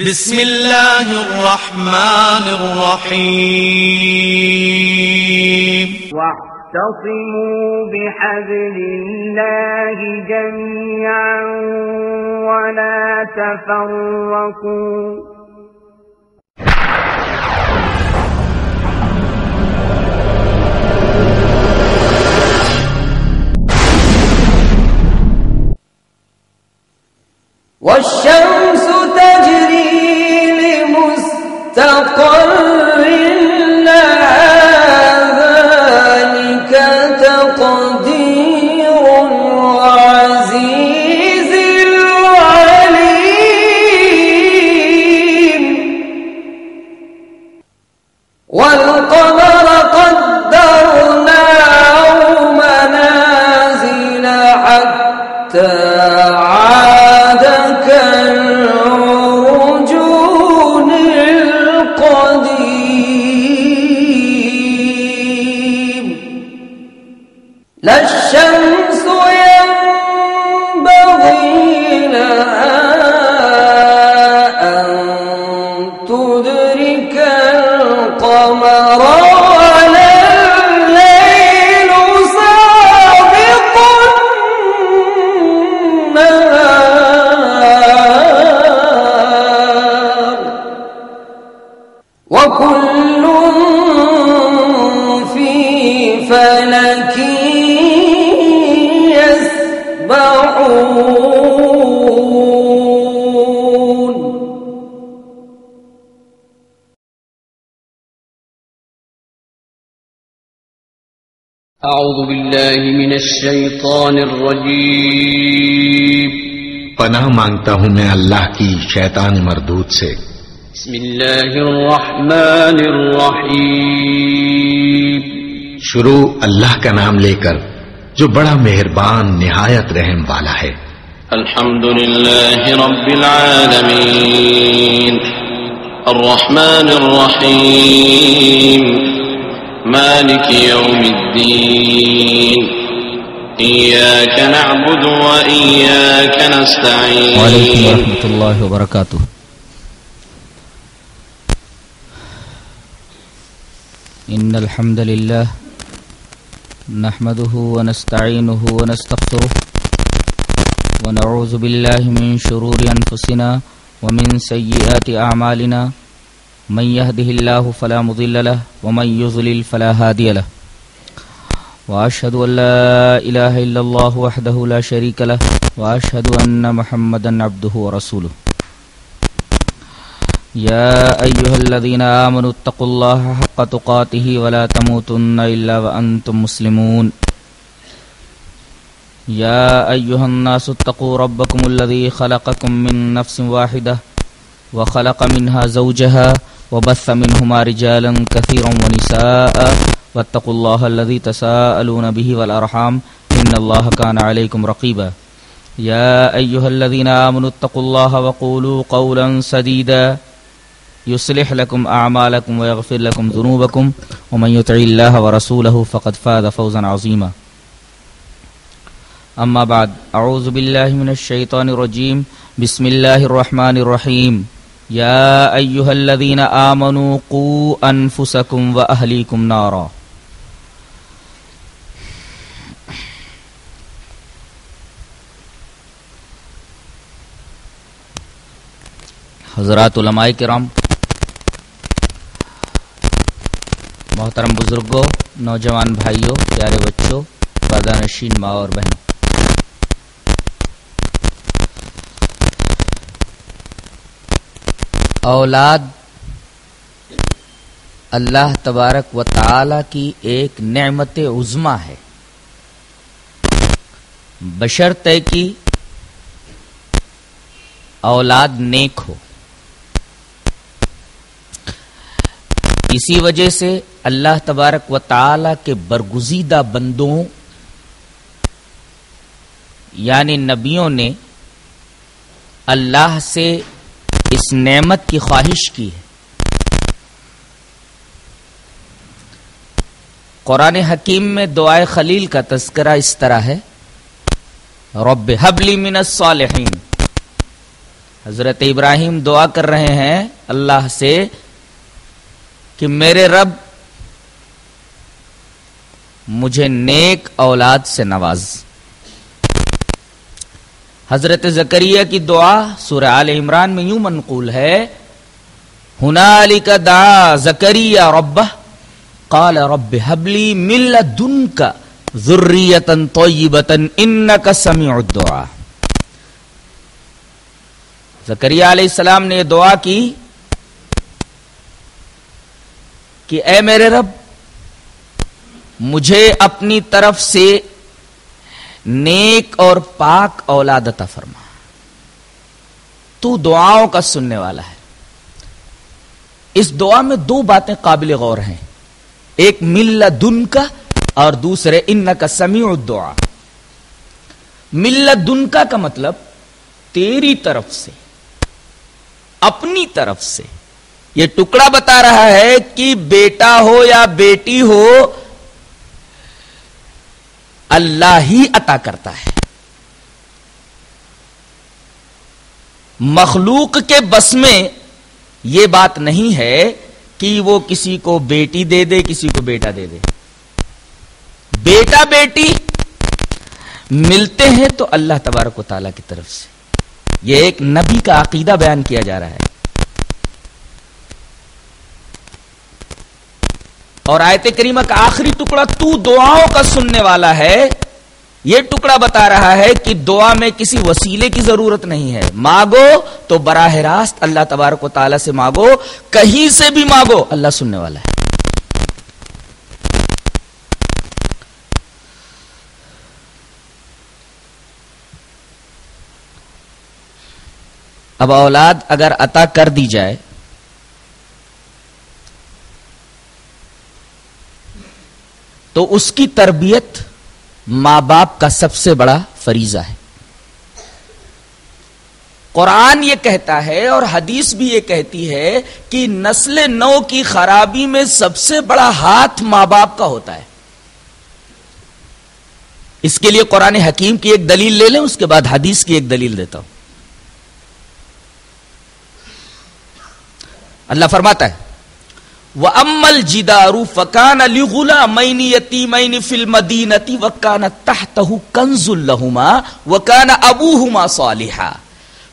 بسم الله الرحمن الرحيم واعتصموا بحبل الله جميعا ولا تفرقوا والشمس تجري لمستقر لها ذلك تقدير العزيز العليم والقمر قدرناه منازل حتى عاد كالعرجون القديم لا الشمس ينبغي لها أن تدرك القمر ولا الليل سابق النهار وكل في فلك يسبحون. اعوذ باللہ من الشیطان الرجیم. پناہ مانگتا ہوں میں اللہ کی شیطان مردود سے. بسم اللہ الرحمن الرحیم. شروع اللہ کا نام لے کر جو بڑا مہربان نہایت رحم والا ہے. الحمد للہ رب العالمین الرحمن الرحیم مالک یوم الدین ایاک نعبد و ایاک نستعین. وعلیکم ورحمۃ اللہ وبرکاتہ. ان الحمد للہ نحمده ونستعینه ونستغفره ونعوذ باللہ من شرور انفسنا ومن سیئات اعمالنا من يهده الله فلا مضل له ومن يضلل فلا هادي له واشهد ان لا اله الا الله وحده لا شريك له واشهد ان محمدا عبده ورسوله. يا ايها الذين امنوا اتقوا الله حق تقاته ولا تموتن الا وانتم مسلمون. يا ايها الناس اتقوا ربكم الذي خلقكم من نفس واحدة وخلق منها زوجها وبث منهما رجالا كثيرا ونساء واتقوا الله الذي تساءلون به والأرحام إن الله كان عليكم رقيبا. يا أيها الذين آمنوا اتقوا الله وقولوا قولا سديدا يصلح لكم أعمالكم ويغفر لكم ذنوبكم ومن يطع الله ورسوله فقد فاز فوزا عظيما. أما بعد أعوذ بالله من الشيطان الرجيم. بسم الله الرحمن الرحيم. يا أيها الذين آمنوا قوا أنفسكم وأهليكم نارا. حضرات علماء کرام، محترم بزرگوں، نوجوان بھائیوں، پیارے بچوں، پردہ نشین ماں اور بہنوں، اولاد اللہ تبارک و تعالی کی ایک نعمت عظمی ہے، بشرطے کہ اولاد نیک ہو. اسی وجہ سے اللہ تبارک و تعالی کے برگزیدہ بندوں یعنی نبیوں نے اللہ سے اس نعمت کی خواہش کی ہے. قرآن حکیم میں دعائے خلیل کا تذکرہ اس طرح ہے: رب ہب لی من الصالحین، حضرت ابراہیم دعا کر رہے ہیں اللہ سے کہ میرے رب مجھے نیک اولاد سے نواز. حضرت زکریا کی دعا سورہ آل عمران میں یوں منقول ہے ہنالک دعا زکریا ربہ قال رب هب لي من لدنك ذریۃ طیبۃ انک سمیع الدعاء. زکریا علیہ السلام نے یہ دعا کی کہ اے میرے رب مجھے اپنی طرف سے نیک اور پاک اولاد عطا فرما. تو دعاؤں کا سننے والا ہے. اس دعا میں دو باتیں قابل غور ہیں، ایک من لدنک اور دوسرے انک سمیع الدعاء. من لدنک کا مطلب تیری طرف سے، اپنی طرف سے. یہ ٹکڑا بتا رہا ہے کہ بیٹا ہو یا بیٹی ہو اللہ ہی عطا کرتا ہے. مخلوق کے بس میں یہ بات نہیں ہے کہ وہ کسی کو بیٹی دے دے کسی کو بیٹا دے دے. بیٹا بیٹی ملتے ہیں تو اللہ تبارک و تعالیٰ کی طرف سے. یہ ایک نبی کا عقیدہ بیان کیا جا رہا ہے. اور آیت کریمہ کا آخری ٹکڑا تو دعاؤں کا سننے والا ہے. یہ ٹکڑا بتا رہا ہے کہ دعا میں کسی وسیلے کی ضرورت نہیں ہے. مانگو تو براہ راست اللہ تبارک و تعالیٰ سے مانگو، کہیں سے بھی مانگو اللہ سننے والا ہے. اب اولاد اگر عطا کر دی جائے تو اس کی تربیت ماں باپ کا سب سے بڑا فریضہ ہے. قرآن یہ کہتا ہے اور حدیث بھی یہ کہتی ہے کہ نسل نو کی خرابی میں سب سے بڑا ہاتھ ماں باپ کا ہوتا ہے. اس کے لیے قرآن حکیم کی ایک دلیل لے لیں، اس کے بعد حدیث کی ایک دلیل دیتا ہوں. اللہ فرماتا ہے وَأَمَّا الْجِدَارُ فَكَانَ لِغُلَامَيْنِ يَتِيمَيْنِ فِي الْمَدِينَةِ وَكَانَ تَحْتَهُ كَنْزٌ لَهُمَا وَكَانَ أَبُوهُمَا صَالِحًا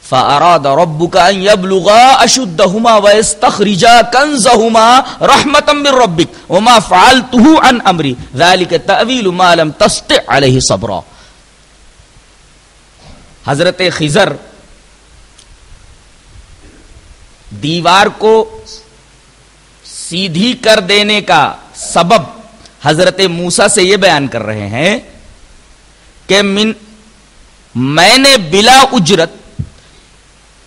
فَأَرَادَ رَبُّكَ أَنْ يَبْلُغَا أَشُدَّهُمَا وَيَسْتَخْرِجَا كَنْزَهُمَا رَحْمَةً مِّن رَّبِّكَ وَمَا فَعَلْتُهُ عَنْ أَمْرِي ذَلِكَ تَأْوِيلُ مَا لَمْ تَسْطِع عَلَيْهِ صَبْرًا. حضرت خضر دیوار کو سیدھی کر دینے کا سبب حضرت موسیٰ سے یہ بیان کر رہے ہیں کہ میں نے بلا اجرت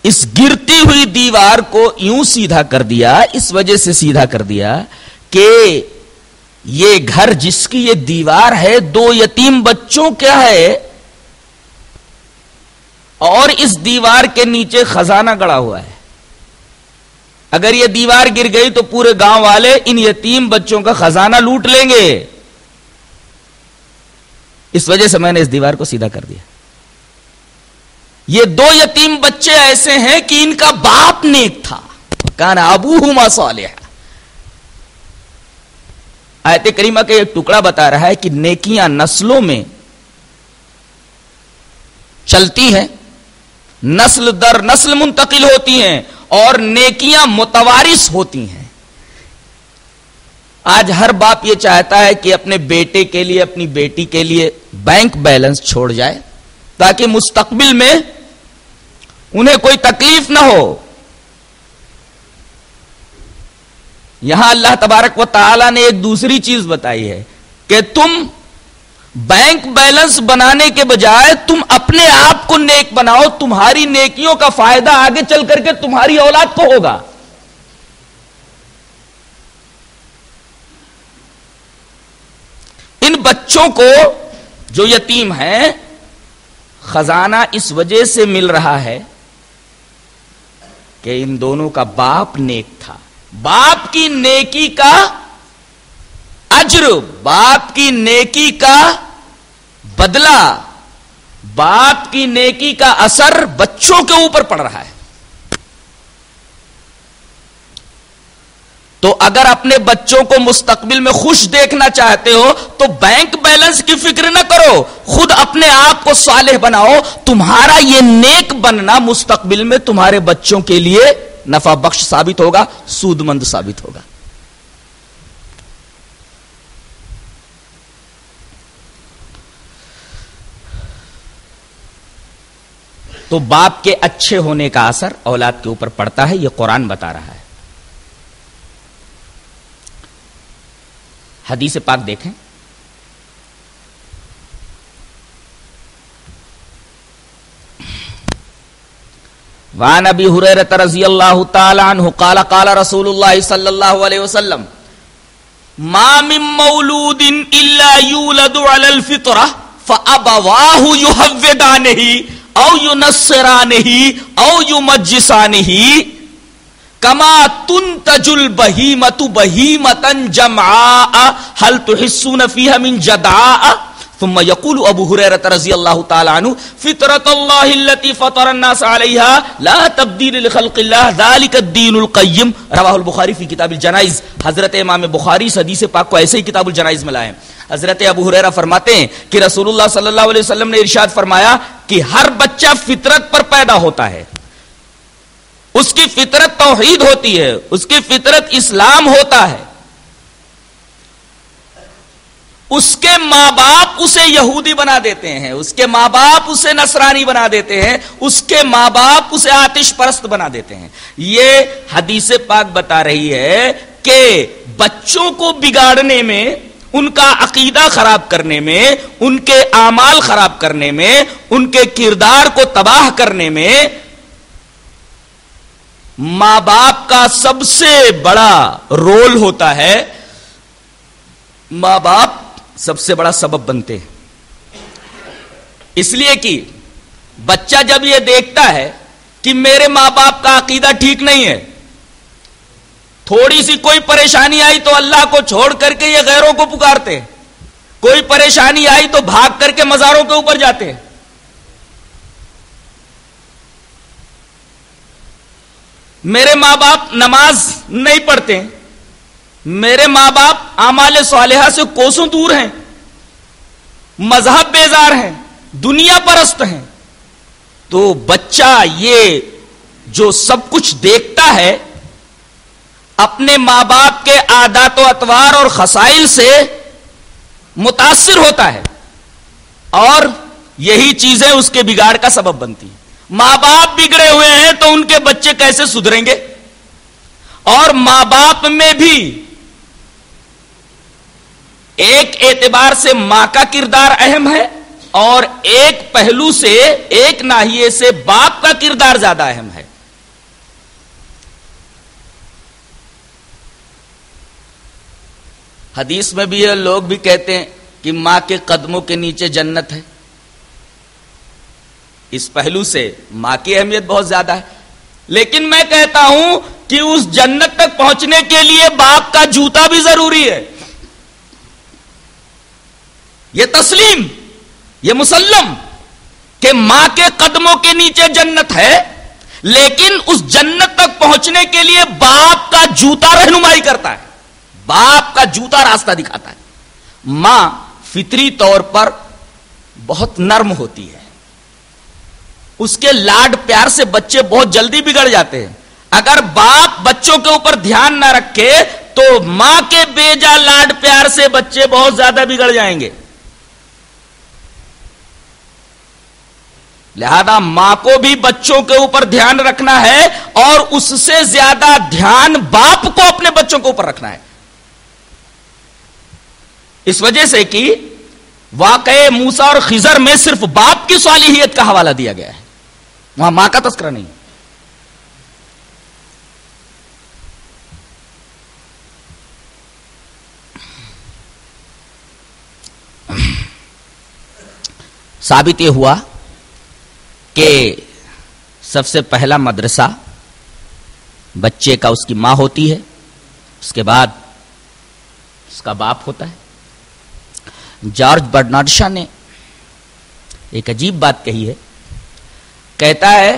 اس گرتی ہوئی دیوار کو یوں سیدھا کر دیا، اس وجہ سے سیدھا کر دیا کہ یہ گھر جس کی یہ دیوار ہے دو یتیم بچوں کا ہے اور اس دیوار کے نیچے خزانہ گڑا ہوا ہے. اگر یہ دیوار گر گئی تو پورے گاؤں والے ان یتیم بچوں کا خزانہ لوٹ لیں گے. اس وجہ سے میں نے اس دیوار کو سیدھا کر دیا. یہ دو یتیم بچے ایسے ہیں کہ ان کا باپ نیک تھا، کان ابوہما صالحا. آیت کریمہ کا ایک ٹکڑا بتا رہا ہے کہ نیکیاں نسلوں میں چلتی ہیں، نسل در نسل منتقل ہوتی ہیں اور نیکیاں متوارث ہوتی ہیں. آج ہر باپ یہ چاہتا ہے کہ اپنے بیٹے کے لیے اپنی بیٹی کے لیے بینک بیلنس چھوڑ جائے تاکہ مستقبل میں انہیں کوئی تکلیف نہ ہو. یہاں اللہ تبارک و تعالی نے ایک دوسری چیز بتائی ہے کہ تم بینک بیلنس بنانے کے بجائے تم اپنے آپ کو نیک بناؤ، تمہاری نیکیوں کا فائدہ آگے چل کر کے تمہاری اولاد کو ہوگا. ان بچوں کو جو یتیم ہیں خزانہ اس وجہ سے مل رہا ہے کہ ان دونوں کا باپ نیک تھا. باپ کی نیکی کا اجر، باپ کی نیکی کا بدلہ، باپ کی نیکی کا اثر بچوں کے اوپر پڑ رہا ہے. تو اگر اپنے بچوں کو مستقبل میں خوش دیکھنا چاہتے ہو تو بینک بیلنس کی فکر نہ کرو، خود اپنے آپ کو صالح بناؤ. تمہارا یہ نیک بننا مستقبل میں تمہارے بچوں کے لیے نفع بخش ثابت ہوگا، سود مند ثابت ہوگا. تو باپ کے اچھے ہونے کا اثر اولاد کے اوپر پڑتا ہے، یہ قرآن بتا رہا ہے. حدیث پاک دیکھیں. وعن ابی ہریرہ رضی اللہ تعالی عنہ قال قال رسول اللہ صلی اللہ علیہ وسلم ما من مولود الا یولد علی الفطرہ فابواہ یہودانہ او ینصرانہ او یمجسانہ کما تنتج البہیمۃ بہیمۃ جمعاء هل تحسون فیها من جدعاء. ثم يقول ابو ہریرہ رضی اللہ تعالی عنہ فطرۃ اللہ التي فطر الناس علیها لا تبدیل لخلق اللہ ذلك الدین القیم. رواہ البخاری فی کتاب الجنائز. حضرت امام بخاری اس حدیث پاک کو ایسے ہی کتاب الجنائز میں لائے. حضرت ابو ہریرہ فرماتے ہیں کہ رسول اللہ صلی اللہ علیہ وسلم نے ارشاد فرمایا کہ ہر بچہ فطرت پر پیدا ہوتا ہے، اس کی فطرت توحید ہوتی ہے، اس کی فطرت اسلام ہوتا ہے. اس کے ماں باپ اسے یہودی بنا دیتے ہیں، اس کے ماں باپ اسے نصرانی بنا دیتے ہیں، اس کے ماں باپ اسے آتش پرست بنا دیتے ہیں. یہ حدیث پاک بتا رہی ہے کہ بچوں کو بگاڑنے میں، ان کا عقیدہ خراب کرنے میں، ان کے اعمال خراب کرنے میں، ان کے کردار کو تباہ کرنے میں ماں باپ کا سب سے بڑا رول ہوتا ہے. ماں باپ سب سے بڑا سبب بنتے ہیں. اس لیے کہ بچہ جب یہ دیکھتا ہے کہ میرے ماں باپ کا عقیدہ ٹھیک نہیں ہے، تھوڑی سی کوئی پریشانی آئی تو اللہ کو چھوڑ کر کے یہ غیروں کو پکارتے ہیں، کوئی پریشانی آئی تو بھاگ کر کے مزاروں کے اوپر جاتے ہیں. میرے ماں باپ نماز نہیں پڑھتے، میرے ماں باپ اعمال صالحہ سے کوسوں دور ہیں، مذہب بیزار ہیں، دنیا پرست ہیں. تو بچہ یہ جو سب کچھ دیکھتا ہے اپنے ماں باپ کے عادات و اطوار اور خصائل سے متاثر ہوتا ہے، اور یہی چیزیں اس کے بگاڑ کا سبب بنتی ہیں. ماں باپ بگڑے ہوئے ہیں تو ان کے بچے کیسے سدھریں گے؟ اور ماں باپ میں بھی ایک اعتبار سے ماں کا کردار اہم ہے، اور ایک پہلو سے، ایک ناحیے سے باپ کا کردار زیادہ اہم ہے. حدیث میں بھی یہ لوگ بھی کہتے ہیں کہ ماں کے قدموں کے نیچے جنت ہے. اس پہلو سے ماں کی اہمیت بہت زیادہ ہے. لیکن میں کہتا ہوں کہ اس جنت تک پہنچنے کے لیے باپ کا جوتا بھی ضروری ہے. یہ تسلیم، یہ مسلم کہ ماں کے قدموں کے نیچے جنت ہے، لیکن اس جنت تک پہنچنے کے لیے باپ کا جوتا رہنمائی کرتا ہے، باپ کا جوتا راستہ دکھاتا ہے. ماں فطری طور پر بہت نرم ہوتی ہے، اس کے لاڈ پیار سے بچے بہت جلدی بگڑ جاتے ہیں. اگر باپ بچوں کے اوپر دھیان نہ رکھے تو ماں کے بیجا لاڈ پیار سے بچے بہت زیادہ بگڑ جائیں گے. لہذا ماں کو بھی بچوں کے اوپر دھیان رکھنا ہے، اور اس سے زیادہ دھیان باپ کو اپنے بچوں کے اوپر رکھنا ہے. اس وجہ سے کہ واقعے موسیٰ اور خضر میں صرف باپ کی صالحیت کا حوالہ دیا گیا ہے، وہاں ماں کا تذکرہ نہیں. ثابت یہ ہوا کہ سب سے پہلا مدرسہ بچے کا اس کی ماں ہوتی ہے، اس کے بعد اس کا باپ ہوتا ہے. جارج برنارڈ شاہ نے ایک عجیب بات کہی ہے. کہتا ہے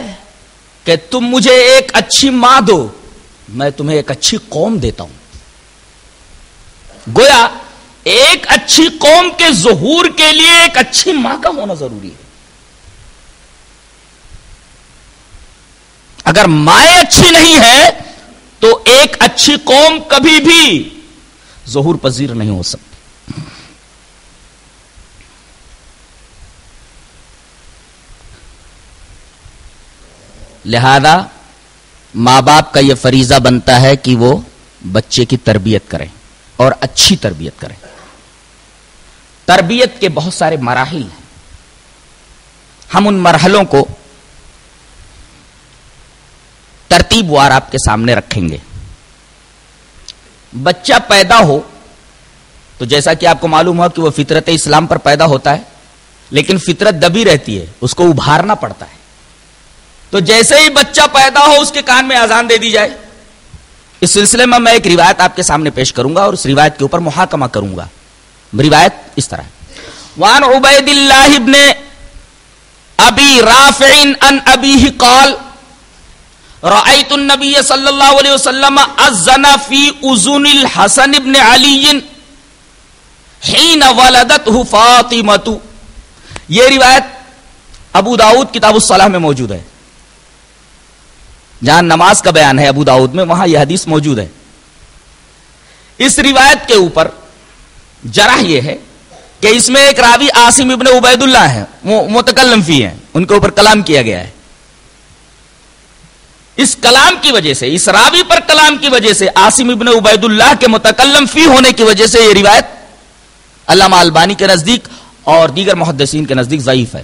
کہ تم مجھے ایک اچھی ماں دو، میں تمہیں ایک اچھی قوم دیتا ہوں. گویا ایک اچھی قوم کے ظہور کے لیے ایک اچھی ماں کا ہونا ضروری ہے. اگر مائیں اچھی نہیں ہے تو ایک اچھی قوم کبھی بھی ظہور پذیر نہیں ہو سکتی. لہذا ماں باپ کا یہ فریضہ بنتا ہے کہ وہ بچے کی تربیت کریں اور اچھی تربیت کریں. تربیت کے بہت سارے مراحل ہیں. ہم ان مرحلوں کو ترتیب وار آپ کے سامنے رکھیں گے. بچہ پیدا ہو تو جیسا کہ آپ کو معلوم ہوا کہ وہ فطرت اسلام پر پیدا ہوتا ہے، لیکن فطرت دبی رہتی ہے، اس کو ابھارنا پڑتا ہے. تو جیسے ہی بچہ پیدا ہو اس کے کان میں اذان دے دی جائے. اس سلسلے میں ایک روایت آپ کے سامنے پیش کروں گا اور اس روایت کے اوپر محاکمہ کروں گا. روایت اس طرح ہے: وعن عبید اللہ ابن ابی رافع عن ابیہ قال رأیت النبی صلی اللہ علیہ وسلم اذن فی اذن الحسن بن علی حین ولدته فاطمۃ. یہ روایت ابو داؤد کتاب الصلاح میں موجود ہے. جہاں نماز کا بیان ہے ابو داؤد میں، وہاں یہ حدیث موجود ہے. اس روایت کے اوپر جرح یہ ہے کہ اس میں ایک راوی عاصم ابن عبید اللہ ہے، وہ متکلم فی ہیں، ان کے اوپر کلام کیا گیا ہے. اس کلام کی وجہ سے، اس راوی پر کلام کی وجہ سے، عاصم ابن عبید اللہ کے متکلم فی ہونے کی وجہ سے یہ روایت علامہ البانی کے نزدیک اور دیگر محدثین کے نزدیک ضعیف ہے.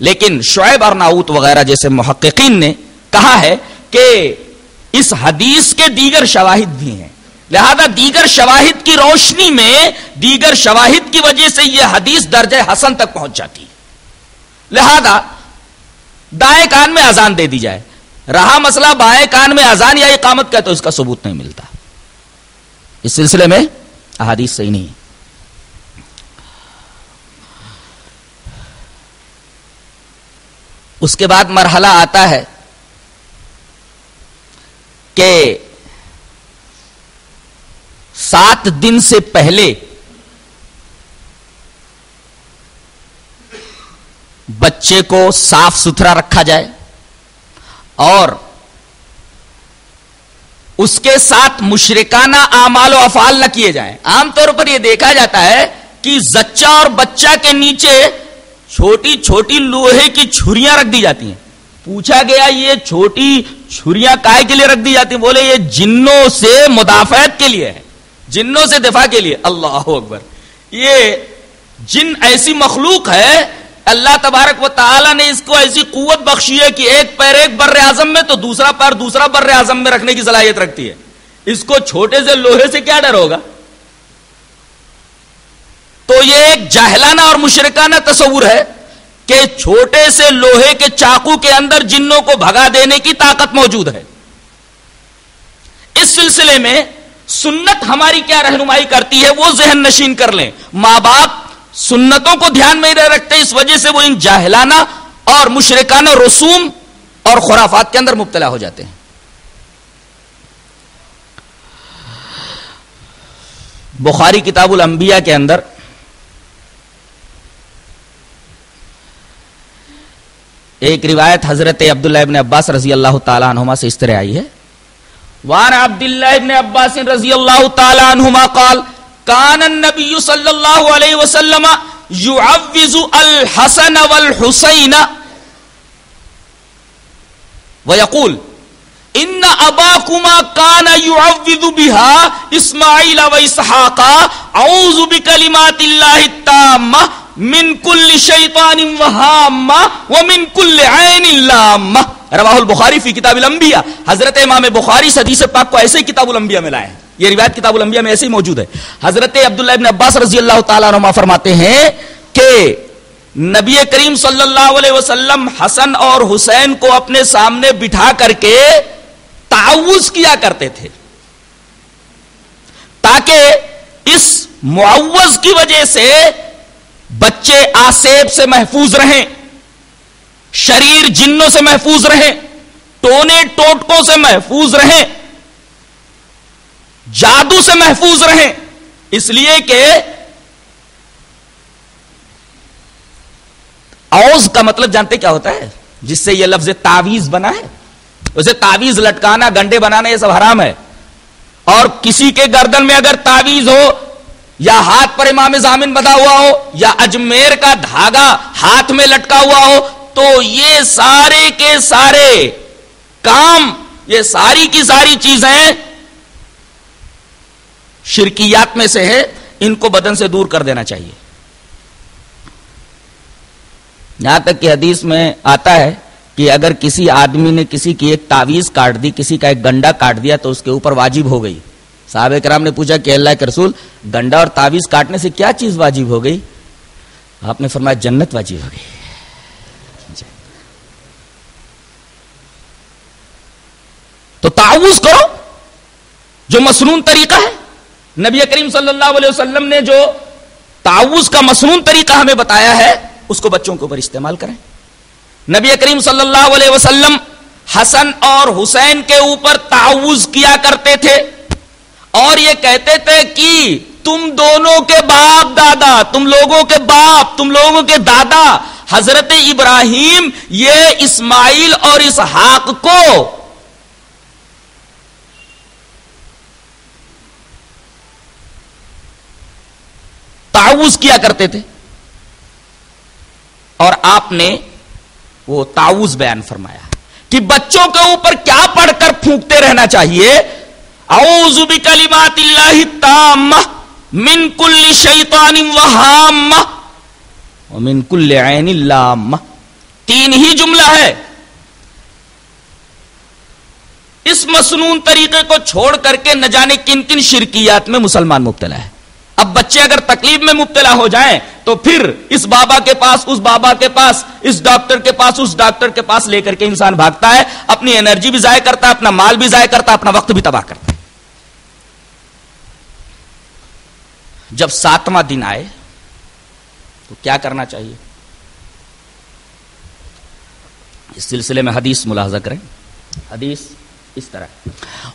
لیکن شعیب ارناؤت وغیرہ جیسے محققین نے کہا ہے کہ اس حدیث کے دیگر شواہد بھی ہیں، لہذا دیگر شواہد کی روشنی میں، دیگر شواہد کی وجہ سے یہ حدیث درجہ حسن تک پہنچ جاتی ہے. لہذا دائیں کان میں اذان دے دی جائے. رہا مسئلہ بائیں کان میں اذان یا اقامت کا، تو اس کا ثبوت نہیں ملتا. اس سلسلے میں احادیث صحیح نہیں ہے. اس کے بعد مرحلہ آتا ہے کہ 7 دن سے پہلے بچے کو صاف ستھرا رکھا جائے اور اس کے ساتھ مشرکانہ اعمال و افعال نہ کیے جائیں. عام طور پر یہ دیکھا جاتا ہے کہ زچہ اور بچہ کے نیچے چھوٹی چھوٹی لوہے کی چھریاں رکھ دی جاتی ہیں. پوچھا گیا یہ چھوٹی چھریاں کائے کے لیے رکھ دی جاتی ہیں؟ بولے یہ جنوں سے مدافعت کے لیے ہے، جنوں سے دفاع کے لیے. اللہ اکبر. یہ جن ایسی مخلوق ہے، اللہ تبارک و تعالی نے اس کو ایسی قوت بخشی ہے کہ ایک پیر ایک بر اعظم میں تو دوسرا پیر دوسرا بر اعظم میں رکھنے کی صلاحیت رکھتی ہے. اس کو چھوٹے سے لوہے سے کیا ڈر ہوگا؟ تو یہ ایک جاہلانہ اور مشرکانہ تصور ہے کہ چھوٹے سے لوہے کے چاقو کے اندر جنوں کو بھگا دینے کی طاقت موجود ہے. اس سلسلے میں سنت ہماری کیا رہنمائی کرتی ہے وہ ذہن نشین کر لیں. ماں باپ سنتوں کو دھیان میں نہیں رکھتے، اس وجہ سے وہ ان جاہلانہ اور مشرکانہ رسوم اور خرافات کے اندر مبتلا ہو جاتے ہیں. بخاری کتاب الانبیاء کے اندر ایک روایت حضرت عبداللہ ابن عباس رضی اللہ تعالی عنہما سے اس طرح آئی ہے: وعن عبداللہ ابن عباس رضی اللہ تعالی عنہما قال کان النبی صلی اللہ علیہ وسلم یعوذ الحسن والحسین ویقول ان اباکما کان یعوذ بها اسماعیل و اسحاق اعوذ بکلمات اللہ التامہ من کل شیطان وہامہ ومن کل عین لامہ. رواہ البخاری فی کتاب الانبیاء. حضرت امام بخاری اس حدیث پاک کو ایسے ہی کتاب الانبیاء میں لائے ہیں. یہ روایت کتاب الانبیاء میں ایسے ہی موجود ہے. حضرت عبداللہ ابن عباس رضی اللہ تعالیٰ عنہما فرماتے ہیں کہ نبی کریم صلی اللہ علیہ وسلم حسن اور حسین کو اپنے سامنے بٹھا کر کے تعوذ کیا کرتے تھے تاکہ اس معوذ کی وجہ سے بچے آسیب سے محفوظ رہیں، شریر جنوں سے محفوظ رہیں، ٹونے ٹوٹکوں سے محفوظ رہیں، جادو سے محفوظ رہیں. اس لیے کہ اوز کا مطلب جانتے کیا ہوتا ہے؟ جس سے یہ لفظ تعویذ بنا ہے. اسے تعویذ لٹکانا، گنڈے بنانا، یہ سب حرام ہے. اور کسی کے گردن میں اگر تعویذ ہو، یا ہاتھ پر امام زامن بندھا ہوا ہو، یا اجمیر کا دھاگا ہاتھ میں لٹکا ہوا ہو، تو یہ سارے کے سارے کام، یہ ساری کی ساری چیزیں شرکیات میں سے ہے. ان کو بدن سے دور کر دینا چاہیے. یہاں تک کہ حدیث میں آتا ہے کہ اگر کسی آدمی نے کسی کی ایک تعویذ کاٹ دی، کسی کا ایک گنڈا کاٹ دیا، تو اس کے اوپر واجب ہو گئی. صحابہ کرام نے پوچھا کہ اللہ کے رسول، گنڈا اور تعویذ کاٹنے سے کیا چیز واجب ہو گئی؟ آپ نے فرمایا جنت واجب ہو گئی. تو تعوذ کرو جو مسنون طریقہ ہے. نبی کریم صلی اللہ علیہ وسلم نے جو تعوذ کا مسنون طریقہ ہمیں بتایا ہے، اس کو بچوں کے اوپر استعمال کریں. نبی کریم صلی اللہ علیہ وسلم حسن اور حسین کے اوپر تعوذ کیا کرتے تھے اور یہ کہتے تھے کہ تم دونوں کے باپ دادا، تم لوگوں کے باپ، تم لوگوں کے دادا حضرت ابراہیم یہ اسماعیل اور اسحاق کو تعوذ کیا کرتے تھے. اور آپ نے وہ تعوذ بیان فرمایا کہ بچوں کے اوپر کیا پڑھ کر پھونکتے رہنا چاہیے. اعوذ بکلمات اللہ التامہ من کل شیطان وہامہ ومن کل عین لامہ. 3 ہی جملہ ہے. اس مسنون طریقے کو چھوڑ کر کے نہ جانے کن کن شرکیات میں مسلمان مبتلا ہے. اب بچے اگر تکلیف میں مبتلا ہو جائیں تو پھر اس بابا کے پاس، اس بابا کے پاس، اس ڈاکٹر کے پاس، اس ڈاکٹر کے پاس لے کر کے انسان بھاگتا ہے. اپنی انرجی بھی ضائع کرتا ہے، اپنا مال بھی ضائع کرتا ہے، اپنا وقت بھی تباہ کرتا ہے. جب 7واں دن آئے تو کیا کرنا چاہیے؟ اس سلسلے میں حدیث ملاحظہ کریں. حدیث اس طرح: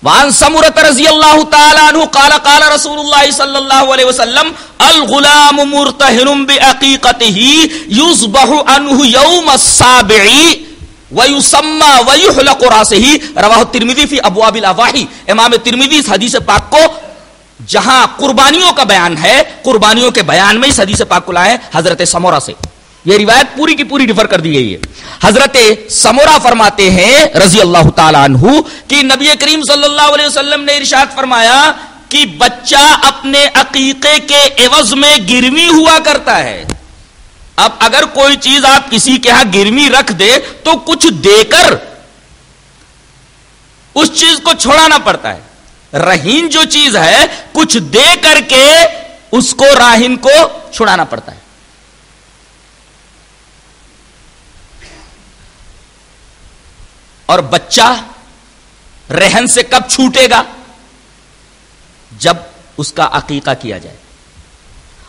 وعن سمرة رضی اللہ تعالی عنہ قال قال رسول اللہ صلی اللہ علیہ وسلم الغلام مرتہن بعقیقته یذبح عنہ یوم السابع ویسمى ویحلق راسه. رواہ الترمذی فی ابواب الاضاحی. امام ترمذی اس حدیث پاک کو جہاں قربانیوں کا بیان ہے، قربانیوں کے بیان میں اس حدیث پاک کو لائے حضرت سمرہ سے. یہ روایت پوری کی پوری ریفر کر دی گئی ہے. حضرت سمرہ فرماتے ہیں رضی اللہ تعالی عنہ کہ نبی کریم صلی اللہ علیہ وسلم نے ارشاد فرمایا کہ بچہ اپنے عقیقے کے عوض میں گروی ہوا کرتا ہے. اب اگر کوئی چیز آپ کسی کے ہاں گروی رکھ دے تو کچھ دے کر اس چیز کو چھوڑانا پڑتا ہے. رہین جو چیز ہے کچھ دے کر کے اس کو راہن کو چھڑانا پڑتا ہے. اور بچہ رہن سے کب چھوٹے گا؟ جب اس کا عقیقہ کیا جائے.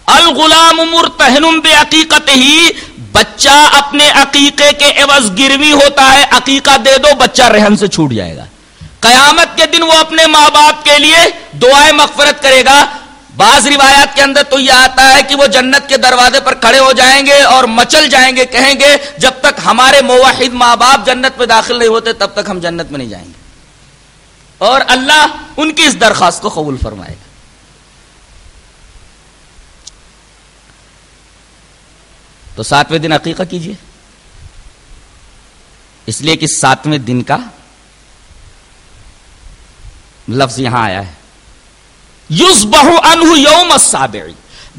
الغلام مرتہن بعقیقتہ، بچہ اپنے عقیقے کے عوض گروی ہوتا ہے. عقیقہ دے دو، بچہ رہن سے چھوٹ جائے گا. قیامت کے دن وہ اپنے ماں باپ کے لیے دعائیں مغفرت کرے گا. بعض روایات کے اندر تو یہ آتا ہے کہ وہ جنت کے دروازے پر کھڑے ہو جائیں گے اور مچل جائیں گے، کہیں گے جب تک ہمارے موحد ماں باپ جنت میں داخل نہیں ہوتے تب تک ہم جنت میں نہیں جائیں گے. اور اللہ ان کی اس درخواست کو قبول فرمائے گا. تو 7ویں دن عقیقہ کیجئے، اس لیے کہ 7ویں دن کا لفظ یہاں آیا ہے یذبح عنہ یوم السابع.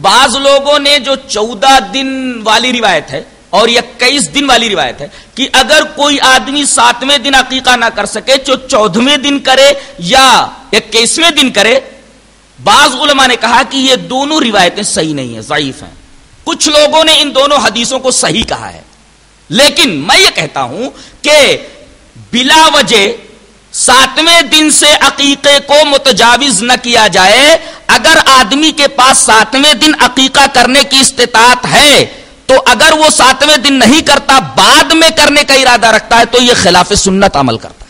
بعض لوگوں نے جو 14 دن والی روایت ہے اور 21 دن والی روایت ہے کہ اگر کوئی آدمی 7ویں دن عقیقہ نہ کر سکے تو 14ویں دن کرے یا 21ویں دن کرے. بعض علماء نے کہا کہ یہ دونوں روایتیں صحیح نہیں ہیں، ضعیف ہیں. کچھ لوگوں نے ان دونوں حدیثوں کو صحیح کہا ہے، لیکن میں یہ کہتا ہوں کہ بلا وجہ 7ویں دن سے عقیقے کو متجاوز نہ کیا جائے. اگر آدمی کے پاس 7ویں دن عقیقہ کرنے کی استطاعت ہے تو اگر وہ 7ویں دن نہیں کرتا، بعد میں کرنے کا ارادہ رکھتا ہے تو یہ خلاف سنت عمل کرتا ہے.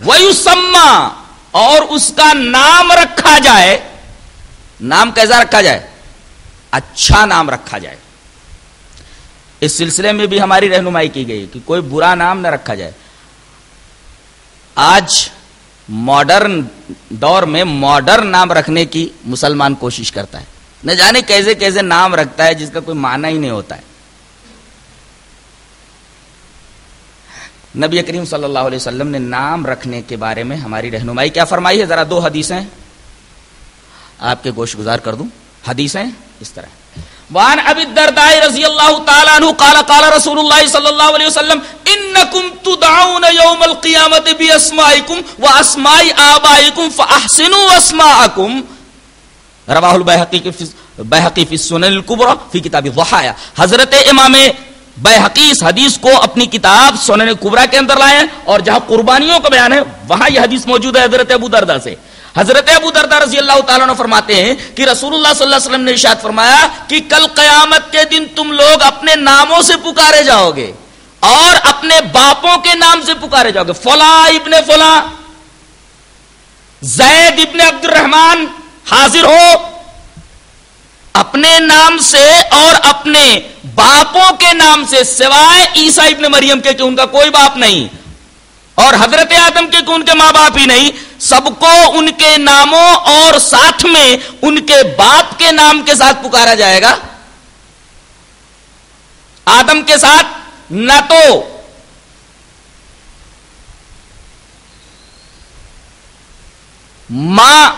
وَيُسَمَّى اور اس کا نام رکھا جائے. نام کیسا رکھا جائے؟ اچھا نام رکھا جائے. اس سلسلے میں بھی ہماری رہنمائی کی گئی کہ کوئی برا نام نہ رکھا جائے. آج ماڈرن دور میں ماڈرن نام رکھنے کی مسلمان کوشش کرتا ہے. نہ جانے کیسے کیسے نام رکھتا ہے جس کا کوئی معنی ہی نہیں ہوتا ہے. نبی کریم صلی اللہ علیہ وسلم نے نام رکھنے کے بارے میں ہماری رہنمائی کیا فرمائی ہے؟ ذرا 2 حدیثیں آپ کے گوش گزار کر دوں. حدیثیں اس طرح: وعن ابی الدرداء رضی اللہ تعالی عنہ قال قال رسول اللہ صلی اللہ علیہ وسلم انکم تدعون یوم القیامت باسمائکم واسماء آبائکم فاحسنوا اسماءکم. رواہ البیہقی فی السنن الکبری فی کتاب الضحایا. حضرت امام بیہقی اس حدیث کو اپنی کتاب سنن کبریٰ کے اندر لائے ہیں اور جہاں قربانیوں کا بیان ہے وہاں یہ حدیث موجود ہے حضرت ابو درداء سے. حضرت ابو درداء رضی اللہ تعالیٰ عنہ فرماتے ہیں کہ رسول اللہ صلی اللہ علیہ وسلم نے ارشاد فرمایا کہ کل قیامت کے دن تم لوگ اپنے ناموں سے پکارے جاؤ گے اور اپنے باپوں کے نام سے پکارے جاؤ گے. فلاں ابن فلاں، زید ابن عبد الرحمن، حاضر ہو اپنے نام سے اور اپنے باپوں کے نام سے، سوائے عیسیٰ ابن مریم کے کہ ان کا کوئی باپ نہیں اور حضرت آدم کے کہ ان کے ماں باپ ہی نہیں. سب کو ان کے ناموں اور ساتھ میں ان کے باپ کے نام کے ساتھ پکارا جائے گا. آدم کے ساتھ نہ تو ماں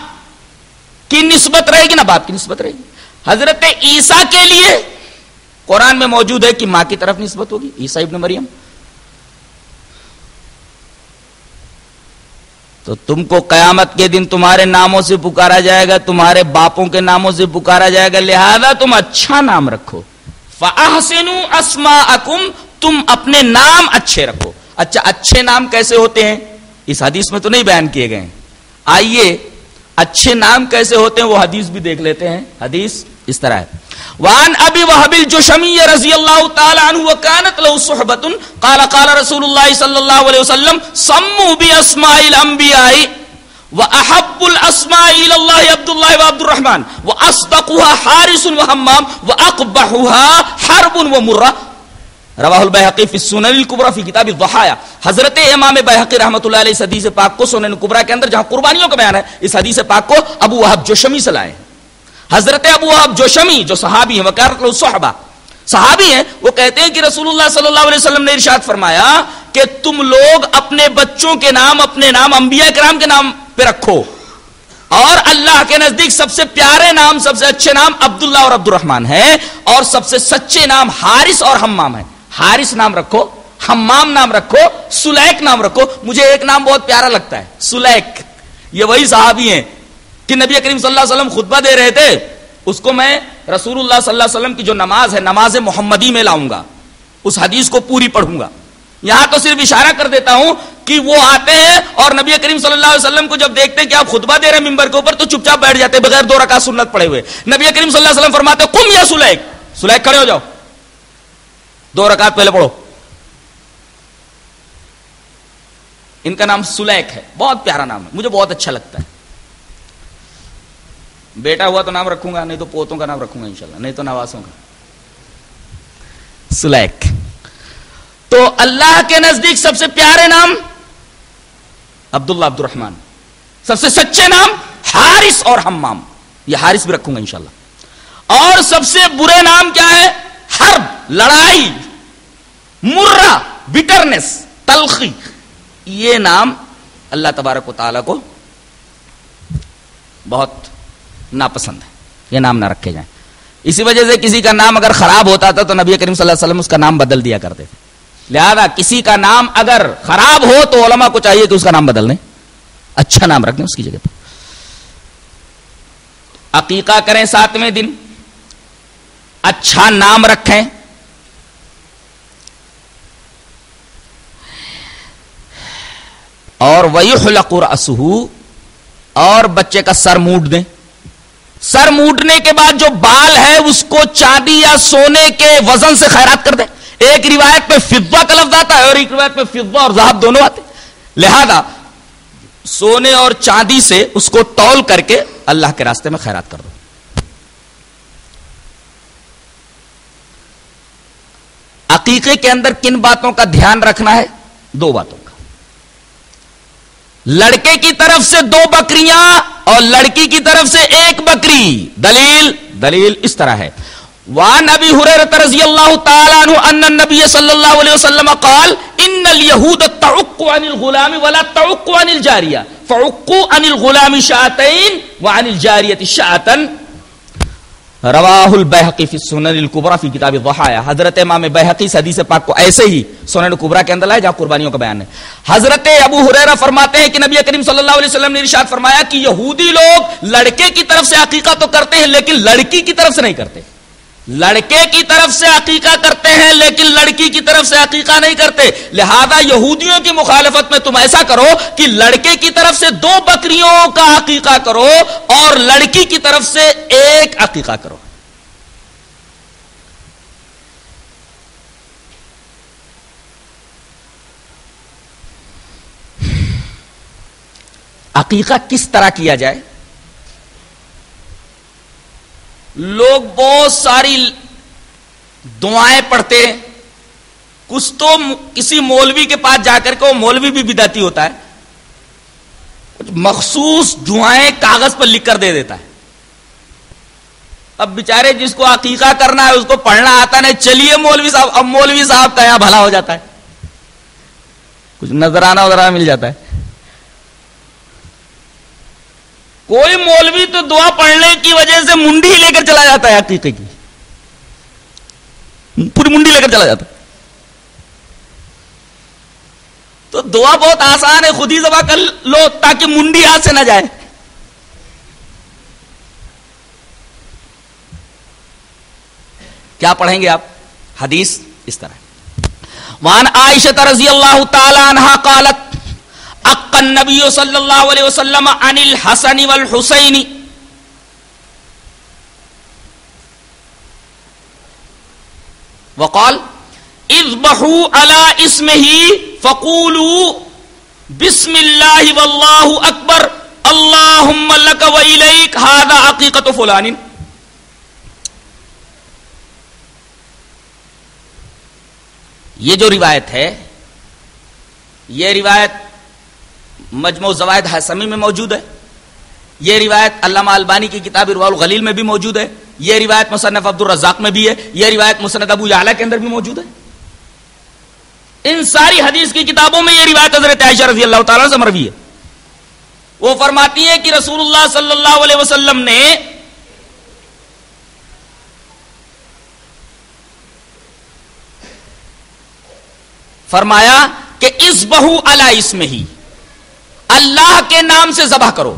کی نسبت رہے گی نہ باپ کی نسبت رہے گی. حضرت عیسیٰ کے لیے قرآن میں موجود ہے کہ ماں کی طرف نسبت ہوگی، عیسیٰ ابن مریم. تو تم کو قیامت کے دن تمہارے ناموں سے پکارا جائے گا، تمہارے باپوں کے ناموں سے پکارا جائے گا، لہذا تم اچھا نام رکھو. فَأَحْسِنُوا أَسْمَاءَكُمْ، تم اپنے نام اچھے رکھو. اچھا، اچھے نام کیسے ہوتے ہیں اس حدیث میں تو نہیں بیان کیے گئے. آئیے اچھے نام کیسے ہوتے ہیں وہ حدیث بھی دیکھ لیتے ہیں. حدیث اس طرح ہے: وعن ابی وهب الجشمی رضی اللہ تعالی عنہ وكانت له صحبة قال قال رسول الله صلی اللہ علیہ وسلم سموا باسماء الانبیاء واحب الاسماء الى الله عبد الله وعبد الرحمن واصدقها حارث وحمام واقبحها حرب ومرہ. رواہ البیہقی فی السنن الکبریٰ فی کتاب الضحایا. حضرت امام بیہقی رحمۃ اللہ علیہ اس حدیث پاک کو سنن کبریٰ کے اندر جہاں قربانیوں کا بیان ہے اس حدیث پاک کو ابو وہب جوشمی سے لائے. حضرت ابو وہب جوشمی جو صحابی ہیں، وکانت له صحبہ، صحابی ہیں، وہ کہتے ہیں کہ رسول اللہ صلی اللہ علیہ وسلم نے ارشاد فرمایا کہ تم لوگ اپنے بچوں کے نام اپنے نام انبیاء کرام کے نام پہ رکھو اور اللہ کے نزدیک سب سے پیارے نام، سب سے اچھے نام عبداللہ اور عبد الرحمن ہے اور سب سے سچے نام حارث اور حمام ہے. حارث نام رکھو، حمام نام رکھو، سلیک نام رکھو. مجھے ایک نام بہت پیارا لگتا ہے، سلیک. یہ وہی صحابی ہیں کہ نبی کریم صلی اللہ علیہ وسلم خطبہ دے رہے تھے، اس کو میں رسول اللہ صلی اللہ علیہ وسلم کی جو نماز ہے نماز محمدی میں لاؤں گا، اس حدیث کو پوری پڑھوں گا. یہاں تو صرف اشارہ کر دیتا ہوں کہ وہ آتے ہیں اور نبی کریم صلی اللہ علیہ وسلم کو جب دیکھتے ہیں کہ آپ خطبہ دے رہے ہیں ممبر کے اوپر تو چپ چاپ بیٹھ جاتے بغیر 2 رکعت سنت پڑھے ہوئے. نبی کریم صلی اللہ علیہ وسلم فرماتے قم یا سلیک، سلیک کھڑے ہو جاؤ، 2 رکعت پہلے پڑھو. ان کا نام سلیک ہے، بہت پیارا نام ہے، مجھے بہت اچھا لگتا ہے. بیٹا ہوا تو نام رکھوں گا، نہیں تو پوتوں کا نام رکھوں گا انشاءاللہ، نہیں تو نواسوں کا. سلیک. تو اللہ کے نزدیک سب سے پیارے نام عبداللہ عبد الرحمن، سب سے سچے نام حارث اور حمام، یہ حارث بھی رکھوں گا انشاءاللہ. اور سب سے برے نام کیا ہے؟ حرب، لڑائی، مرہ، بٹرنس، تلخی. یہ نام اللہ تبارک و تعالیٰ کو بہت ناپسند ہے، یہ نام نہ رکھے جائیں. اسی وجہ سے کسی کا نام اگر خراب ہوتا تھا تو نبی کریم صلی اللہ علیہ وسلم اس کا نام بدل دیا کرتے تھے. لہذا کسی کا نام اگر خراب ہو تو علماء کو چاہیے کہ اس کا نام بدل دیں، اچھا نام رکھ دیں اس کی جگہ پر. عقیقہ کریں 7ویں دن، اچھا نام رکھیں. اور وَيُحْلَقُ رَأْسُهُ، اور بچے کا سر موڑ دیں. سر موڑنے کے بعد جو بال ہے اس کو چاندی یا سونے کے وزن سے خیرات کر دیں. ایک روایت میں فضہ کا لفظ آتا ہے اور ایک روایت میں فضہ اور ذهب دونوں آتے، لہذا سونے اور چاندی سے اس کو تول کر کے اللہ کے راستے میں خیرات کر دو. عقیقے کے اندر کن باتوں کا دھیان رکھنا ہے؟ 2 باتوں کا. لڑکے کی طرف سے 2 بکریاں اور لڑکی کی طرف سے 1 بکری. دلیل اس طرح ہے. وعن ابی ہریرہ رضی اللہ تعالی عنہ ان النبی صلی اللہ علیہ وسلم قال ان اليهود تعق عن الغلام ولا تعق عن الجاریہ فعقوا عن الغلام شاتين وعن الجاریہ شاة. رواہ البیہقی فی السنن الکبریٰ فی کتاب الضحایا. حضرت امام بیہقی اس حدیث پاک کو ایسے ہی سنن کبریٰ کے اندر لائے جہاں قربانیوں کا بیان ہے. حضرت ابو ہریرہ فرماتے ہیں کہ نبی کریم صلی اللہ علیہ وسلم نے ارشاد فرمایا کہ یہودی لوگ لڑکے کی طرف سے عقیقہ تو کرتے ہیں لیکن لڑکی کی طرف سے نہیں کرتے. لڑکے کی طرف سے عقیقہ کرتے ہیں لیکن لڑکی کی طرف سے عقیقہ نہیں کرتے. لہذا یہودیوں کی مخالفت میں تم ایسا کرو کہ لڑکے کی طرف سے 2 بکریوں کا عقیقہ کرو اور لڑکی کی طرف سے 1 عقیقہ کرو. عقیقہ کس طرح کیا جائے؟ لوگ بہت ساری دعائیں پڑھتے ہیں. کچھ تو کسی مولوی کے پاس جا کر کے، وہ مولوی بھی بدعتی ہوتا ہے، کچھ مخصوص دعائیں کاغذ پر لکھ کر دے دیتا ہے. اب بیچارے جس کو عقیقہ کرنا ہے اس کو پڑھنا آتا نہیں، چلیے مولوی صاحب. اب مولوی صاحب کا یہاں بھلا ہو جاتا ہے، کچھ نظرانہ مل جاتا ہے. کوئی مولوی تو دعا پڑھنے کی وجہ سے منڈی لے کر چلا جاتا ہے، عقیقے کی پوری منڈی لے کر چلا جاتا ہے. تو دعا بہت آسان ہے، خود ہی ذبح کر لو تاکہ منڈی ہاتھ سے نہ جائے. کیا پڑھیں گے آپ؟ حدیث اس طرح. وعن عائشہ رضی اللہ تعالی عنہا قالت اق النبی صلی اللہ علیہ وسلم عن الحسن والحسین وقال اذبحوا على اسمه فقولوا بسم اللہ واللہ اکبر اللہم لک وإلیک ھذا عقیقۃ فلان. یہ جو روایت ہے، یہ روایت مجموع زوائد حسمی میں موجود ہے. یہ روایت علامہ البانی کی کتاب ارواء الغلیل میں بھی موجود ہے. یہ روایت مصنف عبد الرزاق میں بھی ہے. یہ روایت مسند ابو یعلا کے اندر بھی موجود ہے. ان ساری حدیث کی کتابوں میں یہ روایت حضرت عائشہ رضی اللہ تعالیٰ سے مروی ہے. وہ فرماتی ہے کہ رسول اللہ صلی اللہ علیہ وسلم نے فرمایا کہ اذبحوا علی اسمہ، اللہ کے نام سے ذبح کرو.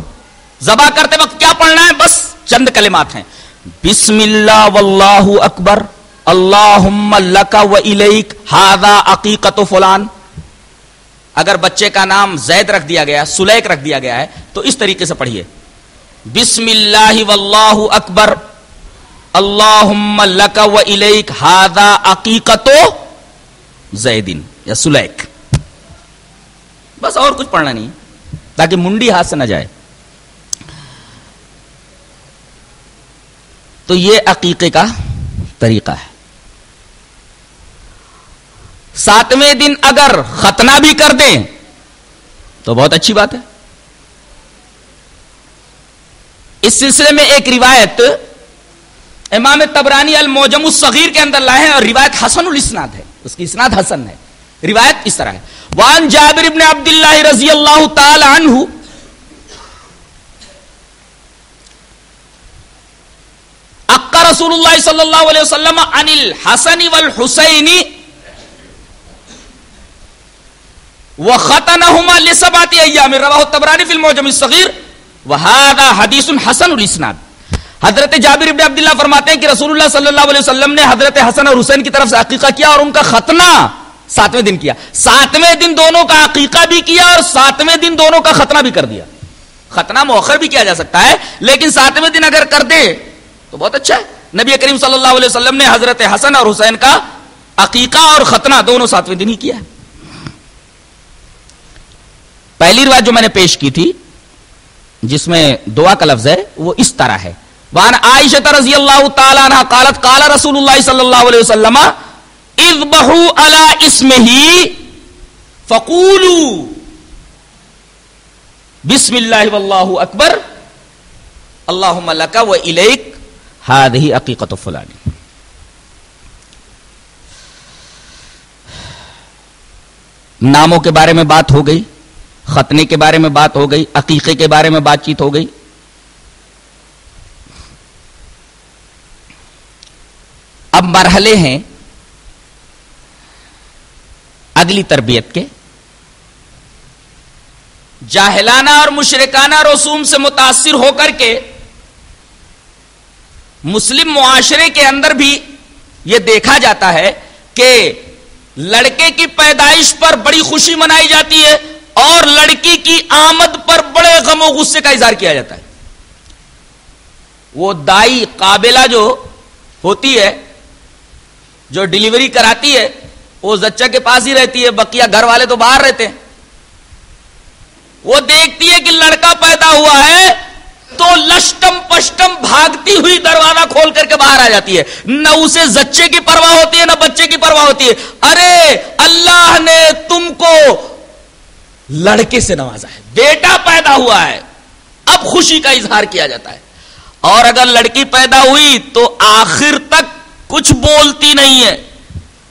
ذبح کرتے وقت کیا پڑھنا ہے؟ بس چند کلمات ہیں. بسم اللہ واللہ اکبر اللہم لک وإلیک ھذا عقیقۃ فلان. اگر بچے کا نام زید رکھ دیا گیا، سلیک رکھ دیا گیا ہے، تو اس طریقے سے پڑھیے بسم اللہ واللہ اکبر اللہم لک وإلیک ھذا عقیقۃ زید یا سلیک. بس اور کچھ پڑھنا نہیں تاکہ منڈی ہاتھ سے نہ جائے. تو یہ عقیقے کا طریقہ ہے. 7ویں دن اگر ختنہ بھی کر دیں تو بہت اچھی بات ہے. اس سلسلے میں ایک روایت امام طبرانی المعجم الصغیر کے اندر لائے ہیں اور روایت حسن الاسناد ہے، اس کی اسناد حسن ہے. روایت اس طرح ہے. وعن جابر بن عبد اللہ رضی اللہ تعالی عنہ اقا رسول اللہ صلی اللہ علیہ وسلم عن الحسن والحسین وختنہما لسبعۃ ایام رواہ الطبرانی فی المعجم الصغیر وہذا حدیث حسن الاسناد. حضرت جابر بن عبد اللہ فرماتے ہیں کہ رسول اللہ صلی اللہ علیہ وسلم نے حضرت حسن اور حسین کی طرف سے عقیقہ کیا اور ان کا ختنہ 7ویں دن کیا. 7ویں دن دونوں کا عقیقہ بھی کیا اور 7ویں دن دونوں کا ختنہ بھی کر دیا. ختنہ مؤخر بھی کیا جا سکتا ہے لیکن 7ویں دن اگر کر دے تو بہت اچھا ہے. نبی کریم صلی اللہ علیہ وسلم نے حضرت حسن اور حسین کا عقیقہ اور ختنہ دونوں 7ویں دن ہی کیا ہے. پہلی روایت جو میں نے پیش کی تھی جس میں دعا کا لفظ ہے وہ اس طرح ہے. وان عائشہ رضی اللہ تعالی عنہا قالت قال رسول اللہ صلی اللہ علیہ وسلم اذبحوا علی اسمہ فقولوا بسم اللہ واللہ اکبر اللہم لک و الیک ہذہ عقیقۃ فلان. ناموں کے بارے میں بات ہو گئی, ختنے کے بارے میں بات ہو گئی, عقیقے کے بارے میں بات چیت ہو گئی. اب مرحلے ہیں اگلی تربیت کے. جاہلانہ اور مشرکانہ رسوم سے متاثر ہو کر کے مسلم معاشرے کے اندر بھی یہ دیکھا جاتا ہے کہ لڑکے کی پیدائش پر بڑی خوشی منائی جاتی ہے اور لڑکی کی آمد پر بڑے غم و غصے کا اظہار کیا جاتا ہے. وہ دائی قابلہ جو ہوتی ہے, جو ڈیلیوری کراتی ہے, وہ زچہ کے پاس ہی رہتی ہے, بقیہ گھر والے تو باہر رہتے ہیں. وہ دیکھتی ہے کہ لڑکا پیدا ہوا ہے تو لشٹم پشٹم بھاگتی ہوئی دروازہ کھول کر کے باہر آ جاتی ہے. نہ اسے زچے کی پرواہ ہوتی ہے نہ بچے کی پرواہ ہوتی ہے. ارے اللہ نے تم کو لڑکے سے نوازا ہے, بیٹا پیدا ہوا ہے, اب خوشی کا اظہار کیا جاتا ہے. اور اگر لڑکی پیدا ہوئی تو آخر تک کچھ بولتی نہیں ہے.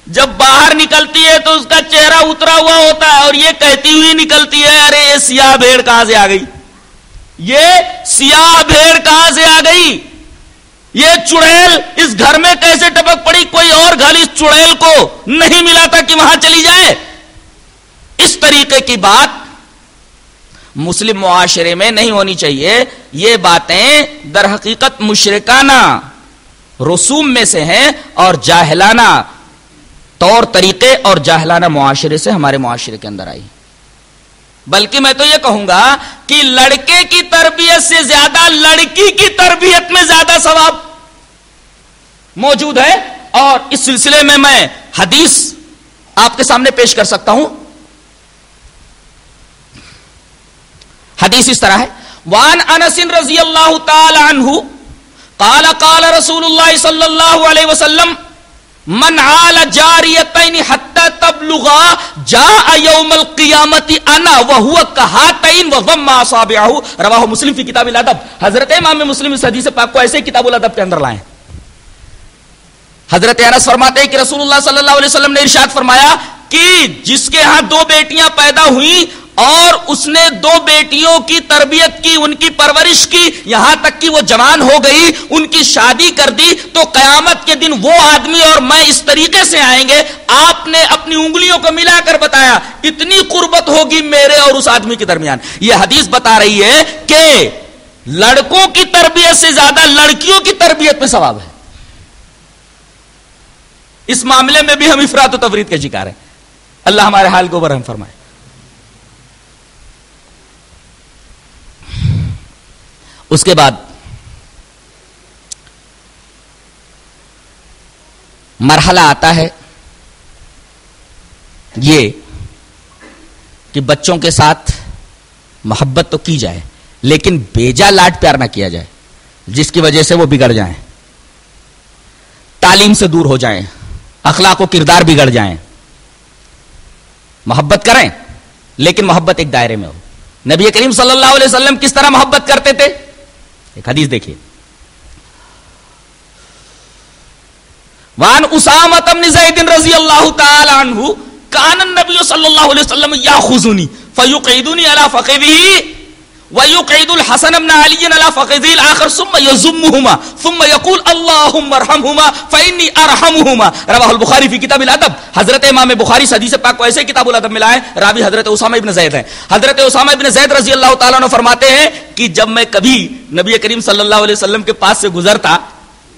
جب باہر نکلتی ہے تو اس کا چہرہ اترا ہوا ہوتا ہے اور یہ کہتی ہوئی نکلتی ہے ارے یہ سیاہ بھیڑ کہاں سے آ گئی, یہ سیاہ بھیڑ کہاں سے آ گئی, یہ چڑیل اس گھر میں کیسے ٹپک پڑی, کوئی اور گھر اس چڑیل کو نہیں ملا تھا کہ وہاں چلی جائے. اس طریقے کی بات مسلم معاشرے میں نہیں ہونی چاہیے. یہ باتیں در حقیقت مشرکانہ رسوم میں سے ہیں اور جاہلانہ طور طریقے اور جاہلانہ معاشرے سے ہمارے معاشرے کے اندر آئی. بلکہ میں تو یہ کہوں گا کہ لڑکے کی تربیت سے زیادہ لڑکی کی تربیت میں زیادہ ثواب موجود ہے. اور اس سلسلے میں حدیث آپ کے سامنے پیش کر سکتا ہوں. حدیث اس طرح ہے, وان انس رضی اللہ تعالی عنہ قال قال رسول اللہ صلی اللہ علیہ وسلم من عال جاریتین حتی تبلغا جاء یوم القیامت انا وہو کہاتین وضم اصابعہ. رواہ مسلم فی کتاب الادب. حضرت امام مسلم اس حدیث پاک کو ایسے کتاب الادب کے اندر لائیں. حضرت انس فرماتے ہیں کہ رسول اللہ صلی اللہ علیہ وسلم نے ارشاد فرمایا کہ جس کے ہاں 2 بیٹیاں پیدا ہوئیں اور اس نے 2 بیٹیوں کی تربیت کی, ان کی پرورش کی, یہاں تک کہ وہ جوان ہو گئی, ان کی شادی کر دی, تو قیامت کے دن وہ آدمی اور میں اس طریقے سے آئیں گے. آپ نے اپنی انگلیوں کو ملا کر بتایا اتنی قربت ہوگی میرے اور اس آدمی کے درمیان. یہ حدیث بتا رہی ہے کہ لڑکوں کی تربیت سے زیادہ لڑکیوں کی تربیت میں ثواب ہے. اس معاملے میں بھی ہم افراط و تفریط کے شکار ہیں. اللہ ہمارے حال کو برہم فرمائے. اس کے بعد مرحلہ آتا ہے یہ کہ بچوں کے ساتھ محبت تو کی جائے لیکن بیجا لاڈ پیار نہ کیا جائے جس کی وجہ سے وہ بگڑ جائیں, تعلیم سے دور ہو جائیں, اخلاق و کردار بگڑ جائیں. محبت کریں لیکن محبت ایک دائرے میں ہو. نبی کریم صلی اللہ علیہ وسلم کس طرح محبت کرتے تھے, ایک حدیث دیکھیے. وان اسامہ بن زید رضی اللہ تعالی عنہ کان النبی صلی اللہ علیہ وسلم یاخذنی فیقعدنی علی فخذہ ويقعد الحسن بن علي على فخذه الآخر ثم يزمهما ثم يقول اللهم ارحمهما فإني أرحمهما. رواه البخاری فی کتاب الادب. حضرت امام بخاری حدیث پاک کو ایسے کتاب الادب میں لائے. راوی حضرت اسامہ ابن زید ہیں. حضرت اسامہ ابن زید رضی اللہ تعالیٰ عنہ فرماتے ہیں کہ جب میں کبھی نبی کریم صلی اللہ علیہ وسلم کے پاس سے گزرتا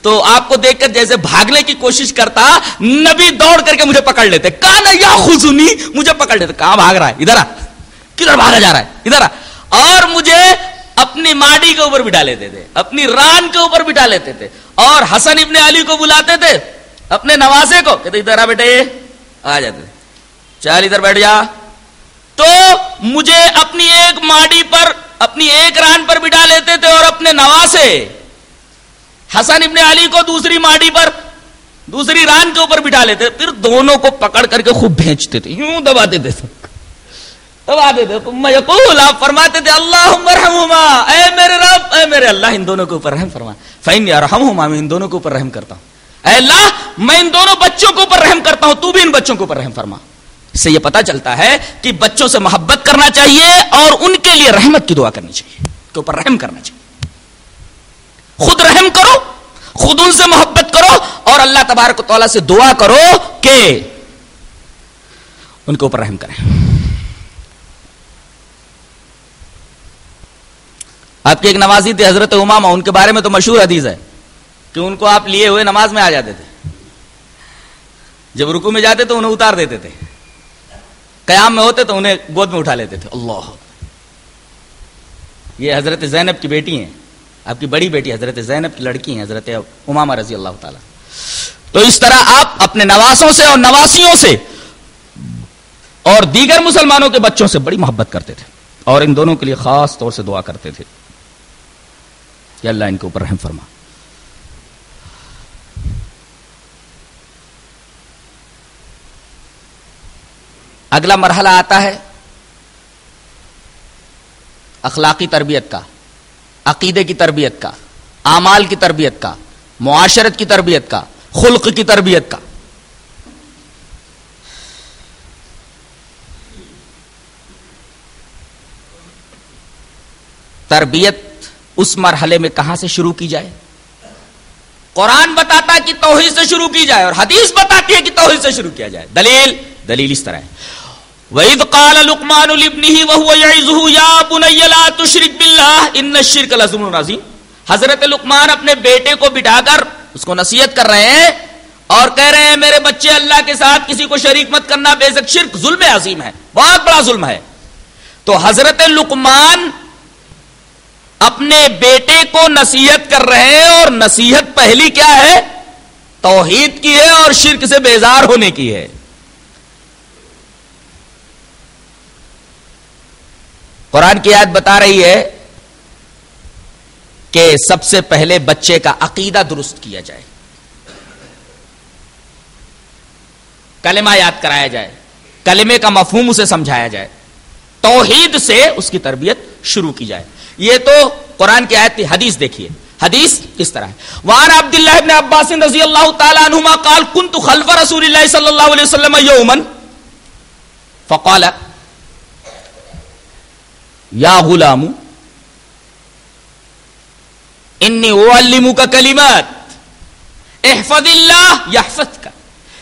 تو آپ کو دیکھ کر جیسے بھاگنے کی کوشش کرتا, نبی دوڑ کر کے مجھے پکڑ لیتے. کان یاخذنی, مجھے پکڑ لیتے. کہاں بھاگ رہا ہے, ادھر آ. کدھر بھاگا جا رہا ہے, ادھر آ. اور مجھے اپنی ماڑی کے اوپر بٹھا لیتے تھے, اپنی ران کے اوپر بٹھا لیتے تھے, اور حسن ابن علی کو بلاتے تھے اپنے نواسے کو کہتے ادھر آ بیٹے، آ جاتے تھے، چل ادھر بیٹھ جا. تو مجھے اپنی ایک ماڑی پر، اپنی ایک ران پر بٹھا لیتے تھے اور اپنے نواسے حسن ابن علی کو دوسری ماڑی پر، دوسری ران کے اوپر بٹھا لیتے، پھر دونوں کو پکڑ کر کے خوب بھینچتے تھے، یوں دباتے تھے، دباتے تھے. ثم یقول، آپ فرماتے تھے اللہم ارحمہما، اے میرے رب، اے میرے اللہ ان دونوں کے اوپر رحم فرما. فإنی ارحمہما، میں ان دونوں کے اوپر رحم کرتا ہوں. اے اللہ میں ان دونوں بچوں کے اوپر رحم کرتا ہوں، تو بھی ان بچوں کے اوپر رحم فرما. اس سے یہ پتا چلتا ہے کہ بچوں سے محبت کرنا چاہیے اور ان کے لیے رحمت کی دعا کرنی چاہیے، کے اوپر رحم کرنا چاہیے. خود رحم کرو، خود ان سے محبت کرو اور اللہ تبارک و تعالیٰ سے دعا کرو کہ ان کے اوپر رحم کریں. آپ کے ایک نوازی تھے حضرت امامہ، ان کے بارے میں تو مشہور حدیث ہے کہ ان کو آپ لیے ہوئے نماز میں آ جاتے تھے، جب رکوع میں جاتے تو انہیں اتار دیتے تھے، قیام میں ہوتے تو انہیں گود میں اٹھا لیتے تھے. اللہ، یہ حضرت زینب کی بیٹی ہیں، آپ کی بڑی بیٹی حضرت زینب کی لڑکی ہیں حضرت امامہ رضی اللہ تعالی. تو اس طرح آپ اپنے نواسوں سے اور نواسیوں سے اور دیگر مسلمانوں کے بچوں سے بڑی محبت کرتے تھے اور ان دونوں کے لیے خاص طور سے دعا کرتے تھے کہ اللہ ان کے اوپر رحم فرما. اگلا مرحلہ آتا ہے اخلاقی تربیت کا، عقیدے کی تربیت کا، اعمال کی تربیت کا، معاشرت کی تربیت کا، خلق کی تربیت کا. تربیت اس مرحلے میں کہاں سے شروع کی جائے؟ قرآن بتاتا ہے کہ توحید سے شروع کی جائے اور حدیث بتاتی ہے کہ توحید سے شروع کیا جائے. دلیل اس طرح ہے، وَإِذْ قَالَ لُقْمَانُ لِابْنِهِ وَهُوَ يَعِظُهُ يَا بُنَيَّ لَا تُشْرِكْ بِاللَّهِ إِنَّ الشِّرْكَ لَظُلْمٌ عَظِيمٌ. حضرت لقمان اپنے بیٹے کو بٹھا کر اس کو نصیحت کر رہے ہیں اور کہہ رہے ہیں میرے بچے اللہ کے ساتھ کسی کو شریک مت کرنا، بے شک شرک ظلم عظیم ہے، بہت بڑا ظلم ہے. تو حضرت لقمان اپنے بیٹے کو نصیحت کر رہے ہیں اور نصیحت پہلی کیا ہے؟ توحید کی ہے اور شرک سے بیزار ہونے کی ہے. قرآن کی آیت بتا رہی ہے کہ سب سے پہلے بچے کا عقیدہ درست کیا جائے، کلمہ یاد کرایا جائے، کلمے کا مفہوم اسے سمجھایا جائے، توحید سے اس کی تربیت شروع کی جائے. یہ تو قرآن کی آیت تھی. حدیث دیکھیے، حدیث کس طرح ہے. وعن عبد اللہ بن عباس رضی اللہ تعالی عنہما قال كنت خلف رسول اللہ صلی اللہ علیہ وسلم یوما فقال یا غلام انی اعلمک کلمات احفظ اللہ یحفظک،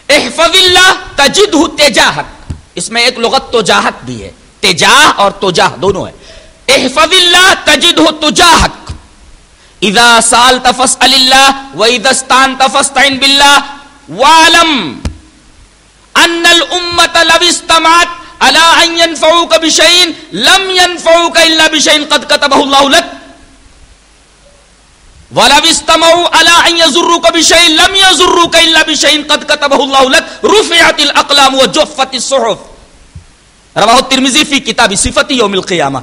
احفظ اللہ تجدہ تجاہک. اس میں ایک لغت تجاہت بھی ہے، تجاہ اور تجاہ دونوں ہے. احفظ اللہ تجدہ تجاہک، اذا سالت فاسأل اللہ واذا استعنت فاستعن باللہ واعلم ان الامۃ لو استمعت على ان ينفعوك بشيء لم ينفعوك الا بشيء قد كتبه الله لك ولو استمعوا على ان يضروك بشيء لم يضروك الا بشيء قد كتبه الله لك رفعت الاقلام وجفت الصحف. رواه الترمذي في كتاب صفة يوم القيامة.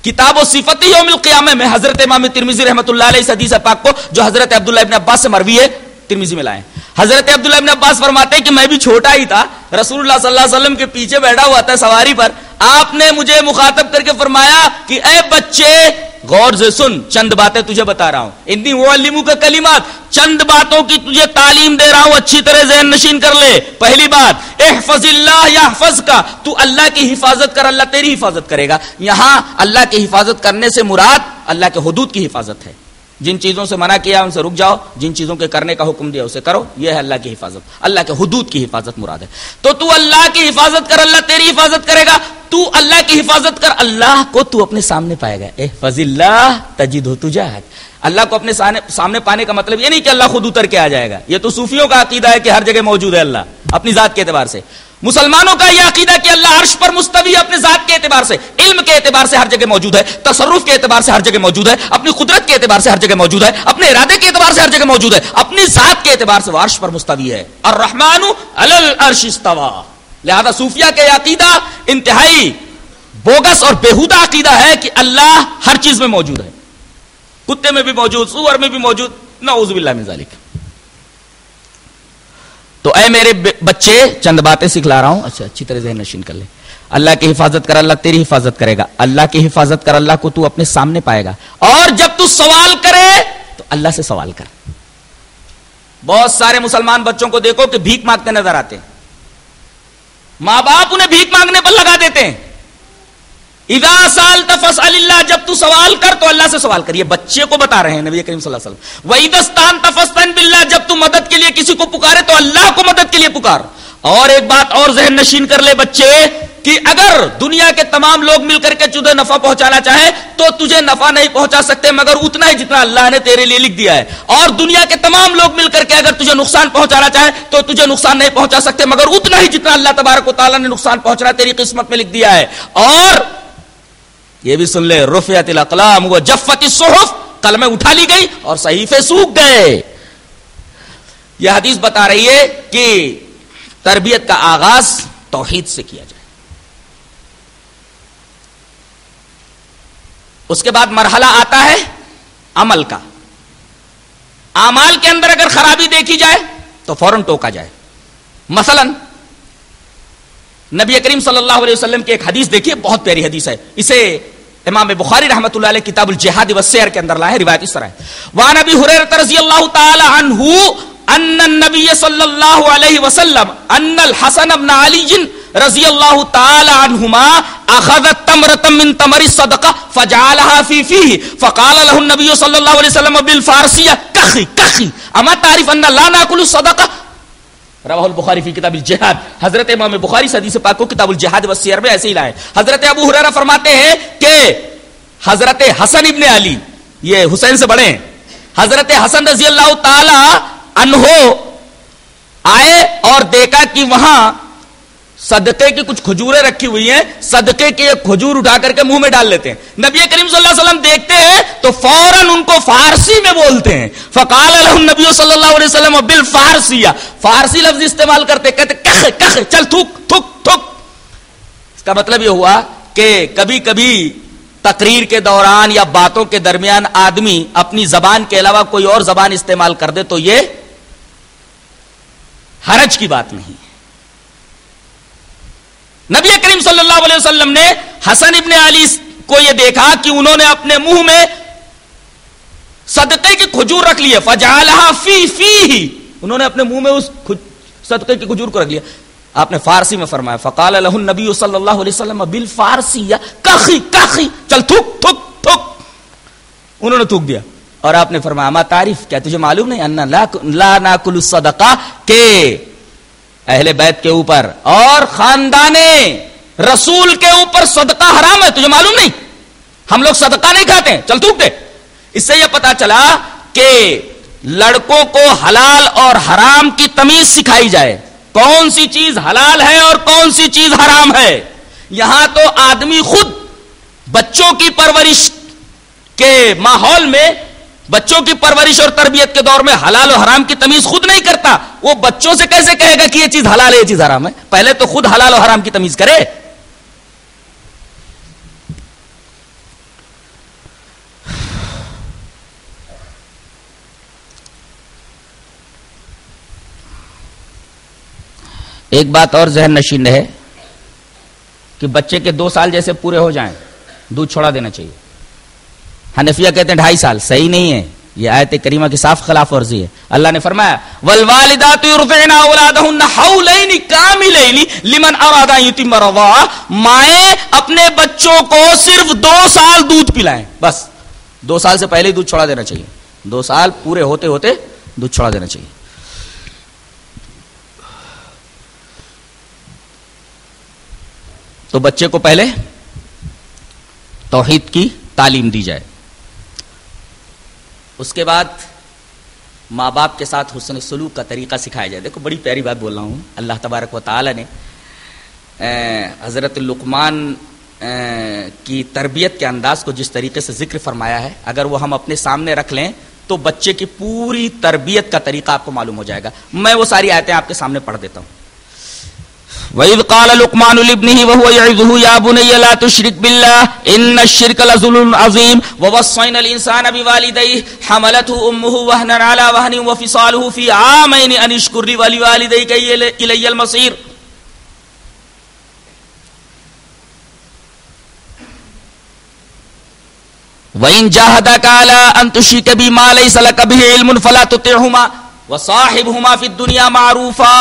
کتاب و صفت یوم القیامہ میں حضرت امام ترمذی رحمۃ اللہ علیہ اس حدیث پاک کو جو حضرت عبداللہ ابن عباس سے مروی ہے ترمذی میں لائے. حضرت عبداللہ ابن عباس فرماتے ہیں کہ میں بھی چھوٹا ہی تھا، رسول اللہ صلی اللہ علیہ وسلم کے پیچھے بیٹھا ہوا تھا سواری پر. آپ نے مجھے مخاطب کر کے فرمایا کہ اے بچے غور سے سن، چند باتیں تجھے بتا رہا ہوں. انی اعلمک کلمات، چند باتوں کی تجھے تعلیم دے رہا ہوں، اچھی طرح ذہن نشین کر لے. پہلی بات، احفظ اللہ یحفظک، تو اللہ کی حفاظت کر، اللہ تیری حفاظت کرے گا. یہاں اللہ کی حفاظت کرنے سے مراد اللہ کے حدود کی حفاظت ہے. جن چیزوں سے منع کیا ان سے رک جاؤ، جن چیزوں کے کرنے کا حکم دیا اسے کرو. یہ ہے اللہ کی حفاظت، اللہ کے حدود کی حفاظت مراد ہے. تو اللہ کی حفاظت کر، اللہ تیری حفاظت کرے گا. تو اللہ کی حفاظت کر، اللہ کو تو اپنے سامنے پائے گا. احفظ اللہ تجدہ تجاہک، اللہ کو اپنے سامنے پانے کا مطلب یہ نہیں کہ اللہ خود اتر کے آ جائے گا. یہ تو صوفیوں کا عقیدہ ہے کہ ہر جگہ موجود ہے اللہ اپنی ذات کے اعتبار سے. مسلمانوں کا یہ عقیدہ کہ اللہ عرش پر مستوی اپنے ذات کے اعتبار سے, علم کے اعتبار سے ہر جگہ موجود ہے, تصرف کے اعتبار سے ہر جگہ موجود ہے, اپنی قدرت کے اعتبار سے ہر جگہ موجود ہے, اپنے ارادے کے اعتبار سے ہر جگہ موجود ہے, اپنی ذات کے اعتبار سے وہ عرش پر مستوی ہے. الرحمن علی العرش استوى. لہذا صوفیہ کا یہ عقیدہ انتہائی بوگس اور بیہودہ عقیدہ ہے کہ اللہ ہر چیز میں موجود ہے, کتے میں بھی موجود, سور میں بھی موجود. نعوذ باللہ من ذالک. تو اے میرے بچے چند باتیں سکھلا رہا ہوں, اچھا اچھی طرح ذہن نشین کر لے. اللہ کی حفاظت کر, اللہ تیری حفاظت کرے گا. اللہ کی حفاظت کر, اللہ کو تو اپنے سامنے پائے گا. اور جب تو سوال کرے تو اللہ سے سوال کر. بہت سارے مسلمان بچوں کو دیکھو کہ بھیک مانگتے نظر آتے ہیں, ماں باپ انہیں بھیک مانگنے پر لگا دیتے ہیں. اذا سالت فاسأل اللہ, جب تو سوال کر تو اللہ سے سوال کر. یہ بچے کو بتا رہے ہیں نبی کریم صلی اللہ علیہ وسلم. وَإِذَا اسْتَعَنْتَ فَاسْتَعِنْ بِاللَّهِ, جب تو مدد کے لیے کسی کو پکارے تو اللہ کو مدد کے لیے پکار. اور ایک بات اور ذہن نشین کر لے بچے کہ اگر دنیا کے تمام لوگ مل کر کے تجھے نفع پہنچانا چاہے تو تجھے نفع نہیں پہنچا سکتے مگر اتنا ہی جتنا اللہ نے تیرے لیے لکھ دیا ہے. اور دنیا کے تمام لوگ مل کر کے اگر تجھے نقصان پہنچانا چاہے تو تجھے نقصان نہیں پہنچا سکتے مگر اتنا ہی جتنا اللہ تبارک و تعالیٰ نے نقصان پہنچنا تیری قسمت میں لکھ دیا ہے. اور یہ بھی سن لے, رفعت الاقلام وجفت الصحف, قلمیں اٹھا لی گئی اور صحیفے سوکھ گئے. یہ حدیث بتا رہی ہے کہ تربیت کا آغاز توحید سے کیا جائے. اس کے بعد مرحلہ آتا ہے عمل کا. اعمال کے اندر اگر خرابی دیکھی جائے تو فوراً ٹوکا جائے. مثلا نبی کریم صلی اللہ علیہ وسلم کی ایک حدیث دیکھیے, بہت پیاری حدیث ہے. اسے امام بخاری رحمۃ اللہ علیہ کتاب الجہاد والسیر کے اندر لائے. روایت اس طرح ہے, وعن ابی ہریرہ رضی اللہ تعالی عنہ ان النبی صلی اللہ علیہ وسلم ان الحسن بن علی رضی اللہ تعالی عنہما اخذ تمرۃ من تمر الصدقہ فجعلها في فيه فقال له النبي صلی اللہ علیہ وسلم بالفارسیہ کخی کخی اما تعرف ان لا ناکل الصدقہ. رواہ البخاری فی کتاب الجہاد. حضرت امام بخاری حدیث پاک کو کتاب الجہاد والسیر میں ایسے ہی لائے. حضرت ابو ہریرہ فرماتے ہیں کہ حضرت حسن ابن علی, یہ حسین سے بڑے ہیں, حضرت حسن رضی اللہ تعالی عنہ آئے اور دیکھا کہ وہاں صدقے کی کچھ کھجوریں رکھی ہوئی ہیں, صدقے کی ایک کھجور اٹھا کر کے منہ میں ڈال لیتے ہیں. نبی کریم صلی اللہ علیہ وسلم دیکھتے ہیں تو فوراً ان کو فارسی میں بولتے ہیں. فقال له النبی صلی اللہ علیہ وسلم بالفارسیہ, فارسی لفظ استعمال کرتے, کہتے کخ کخ, چل تھوک تھوک تھوک. اس کا مطلب یہ ہوا کہ کبھی کبھی تقریر کے دوران یا باتوں کے درمیان آدمی اپنی زبان کے علاوہ کوئی اور زبان استعمال کر دے تو یہ حرج کی بات نہیں. نبی کریم صلی اللہ علیہ وسلم نے حسن ابن علی کو یہ دیکھا کہ انہوں نے اپنے منہ میں صدقے کی کھجور رکھ لی ہے. فجعلها فی فیہ, انہوں نے اپنے منہ میں اس صدقے کی کھجور کو رکھ لیا. آپ نے فارسی میں فرمایا فقال له النبی صلی اللہ علیہ وسلم بالفارسیہ کخی کخی, چل تھوک تھوک تھوک. انہوں نے تھوک دیا اور آپ نے فرمایا ما تعریف, کیا تجھے معلوم نہیں ان لا ناکل الصدقہ, کہ اہل بیت کے اوپر اور خاندان رسول کے اوپر صدقہ حرام ہے, تجھے معلوم نہیں, ہم لوگ صدقہ نہیں کھاتے ہیں, چل تھوک دے. اس سے یہ پتا چلا کہ لڑکوں کو حلال اور حرام کی تمیز سکھائی جائے, کون سی چیز حلال ہے اور کون سی چیز حرام ہے. یہاں تو آدمی خود بچوں کی پرورش کے ماحول میں, بچوں کی پرورش اور تربیت کے دور میں حلال و حرام کی تمیز خود نہیں کرتا. وہ بچوں سے کیسے کہے گا کہ یہ چیز حلال ہے یہ چیز حرام ہے؟ پہلے تو خود حلال و حرام کی تمیز کرے. ایک بات اور ذہن نشین ہے کہ بچے کے 2 سال جیسے پورے ہو جائیں دودھ چھوڑا دینا چاہیے. حنفیہ کہتے ہیں 2.5 سال, صحیح نہیں ہے, یہ آیت کریمہ کی صاف خلاف ورزی ہے. اللہ نے فرمایا والوالدات یرضعن اولادهن حولین کاملین لمن اراد ان یتم الرضاعہ, مائیں اپنے بچوں کو صرف 2 سال دودھ پلائیں, بس 2 سال سے پہلے ہی دودھ چھوڑا دینا چاہیے. 2 سال پورے ہوتے ہوتے دودھ چھوڑا دینا چاہیے. تو بچے کو پہلے توحید کی تعلیم دی جائے. اس کے بعد ماں باپ کے ساتھ حسن سلوک کا طریقہ سکھایا جائے. دیکھو بڑی پیاری بات بول رہا ہوں. اللہ تبارک و تعالی نے حضرت لقمان کی تربیت کے انداز کو جس طریقے سے ذکر فرمایا ہے، اگر وہ ہم اپنے سامنے رکھ لیں تو بچے کی پوری تربیت کا طریقہ آپ کو معلوم ہو جائے گا. میں وہ ساری آیتیں آپ کے سامنے پڑھ دیتا ہوں. وَإِذْ قَالَ لُقْمَانُ لِابْنِهِ وَهُوَ يَعِظُهُ يَا بُنَيَّ لَا تُشْرِكْ بِاللَّهِ إِنَّ الشِّرْكَ لَظُلْمٌ عَظِيمٌ وَوَصَّيْنَا الْإِنسَانَ بِوَالِدَيْهِ حَمَلَتْهُ أُمُّهُ وَهْنًا عَلَى وَهْنٍ وَفِصَالُهُ فِي عَامَيْنِ أَنِ اشْكُرْ لِي وَلِوَالِدَيْكَ إِلَيَّ الْمَصِيرُ. وَإِنْ جَاهَدَاكَ عَلَىٰ أَن تُشْرِكَ بِي مَا لَيْسَ لَكَ بِهِ عِلْمٌ فَلَا تُطِعْهُمَا وَصَاحِبْهُمَا فِي الدُّنْيَا مَعْرُوفًا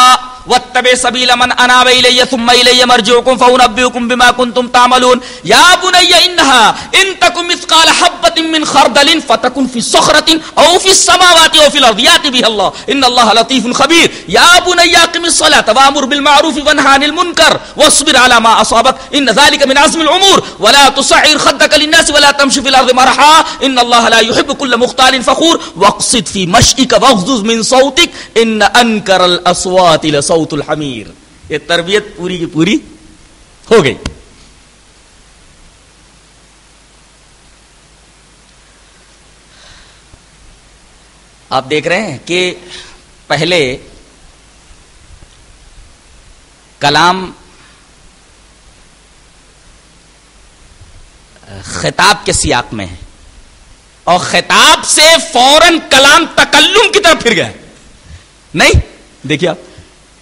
واتبع سبيل من اناب الي ثم الي مرجعكم فانبئكم بما كنتم تعملون. يا بني انها ان تكن مثقال حبة من خردل فتكن في صخرة او في السماوات او في الارض يأتي بها الله ان الله لطيف خبير. يا بني اقم الصلاة وامر بالمعروف وانهى عن المنكر واصبر على ما اصابك ان ذلك من عزم الامور ولا تصعر خدك للناس ولا تمشي في الارض مرحا ان الله لا يحب كل مختال فخور واقصد في مشيك واغضض من صوتك ان انكر الاصوات صوت الحمیر. یہ تربیت پوری کی پوری ہو گئی. آپ دیکھ رہے ہیں کہ پہلے کلام خطاب کے سیاق میں ہے اور خطاب سے فوراً کلام تکلم کی طرف پھر گیا. نہیں دیکھیے آپ،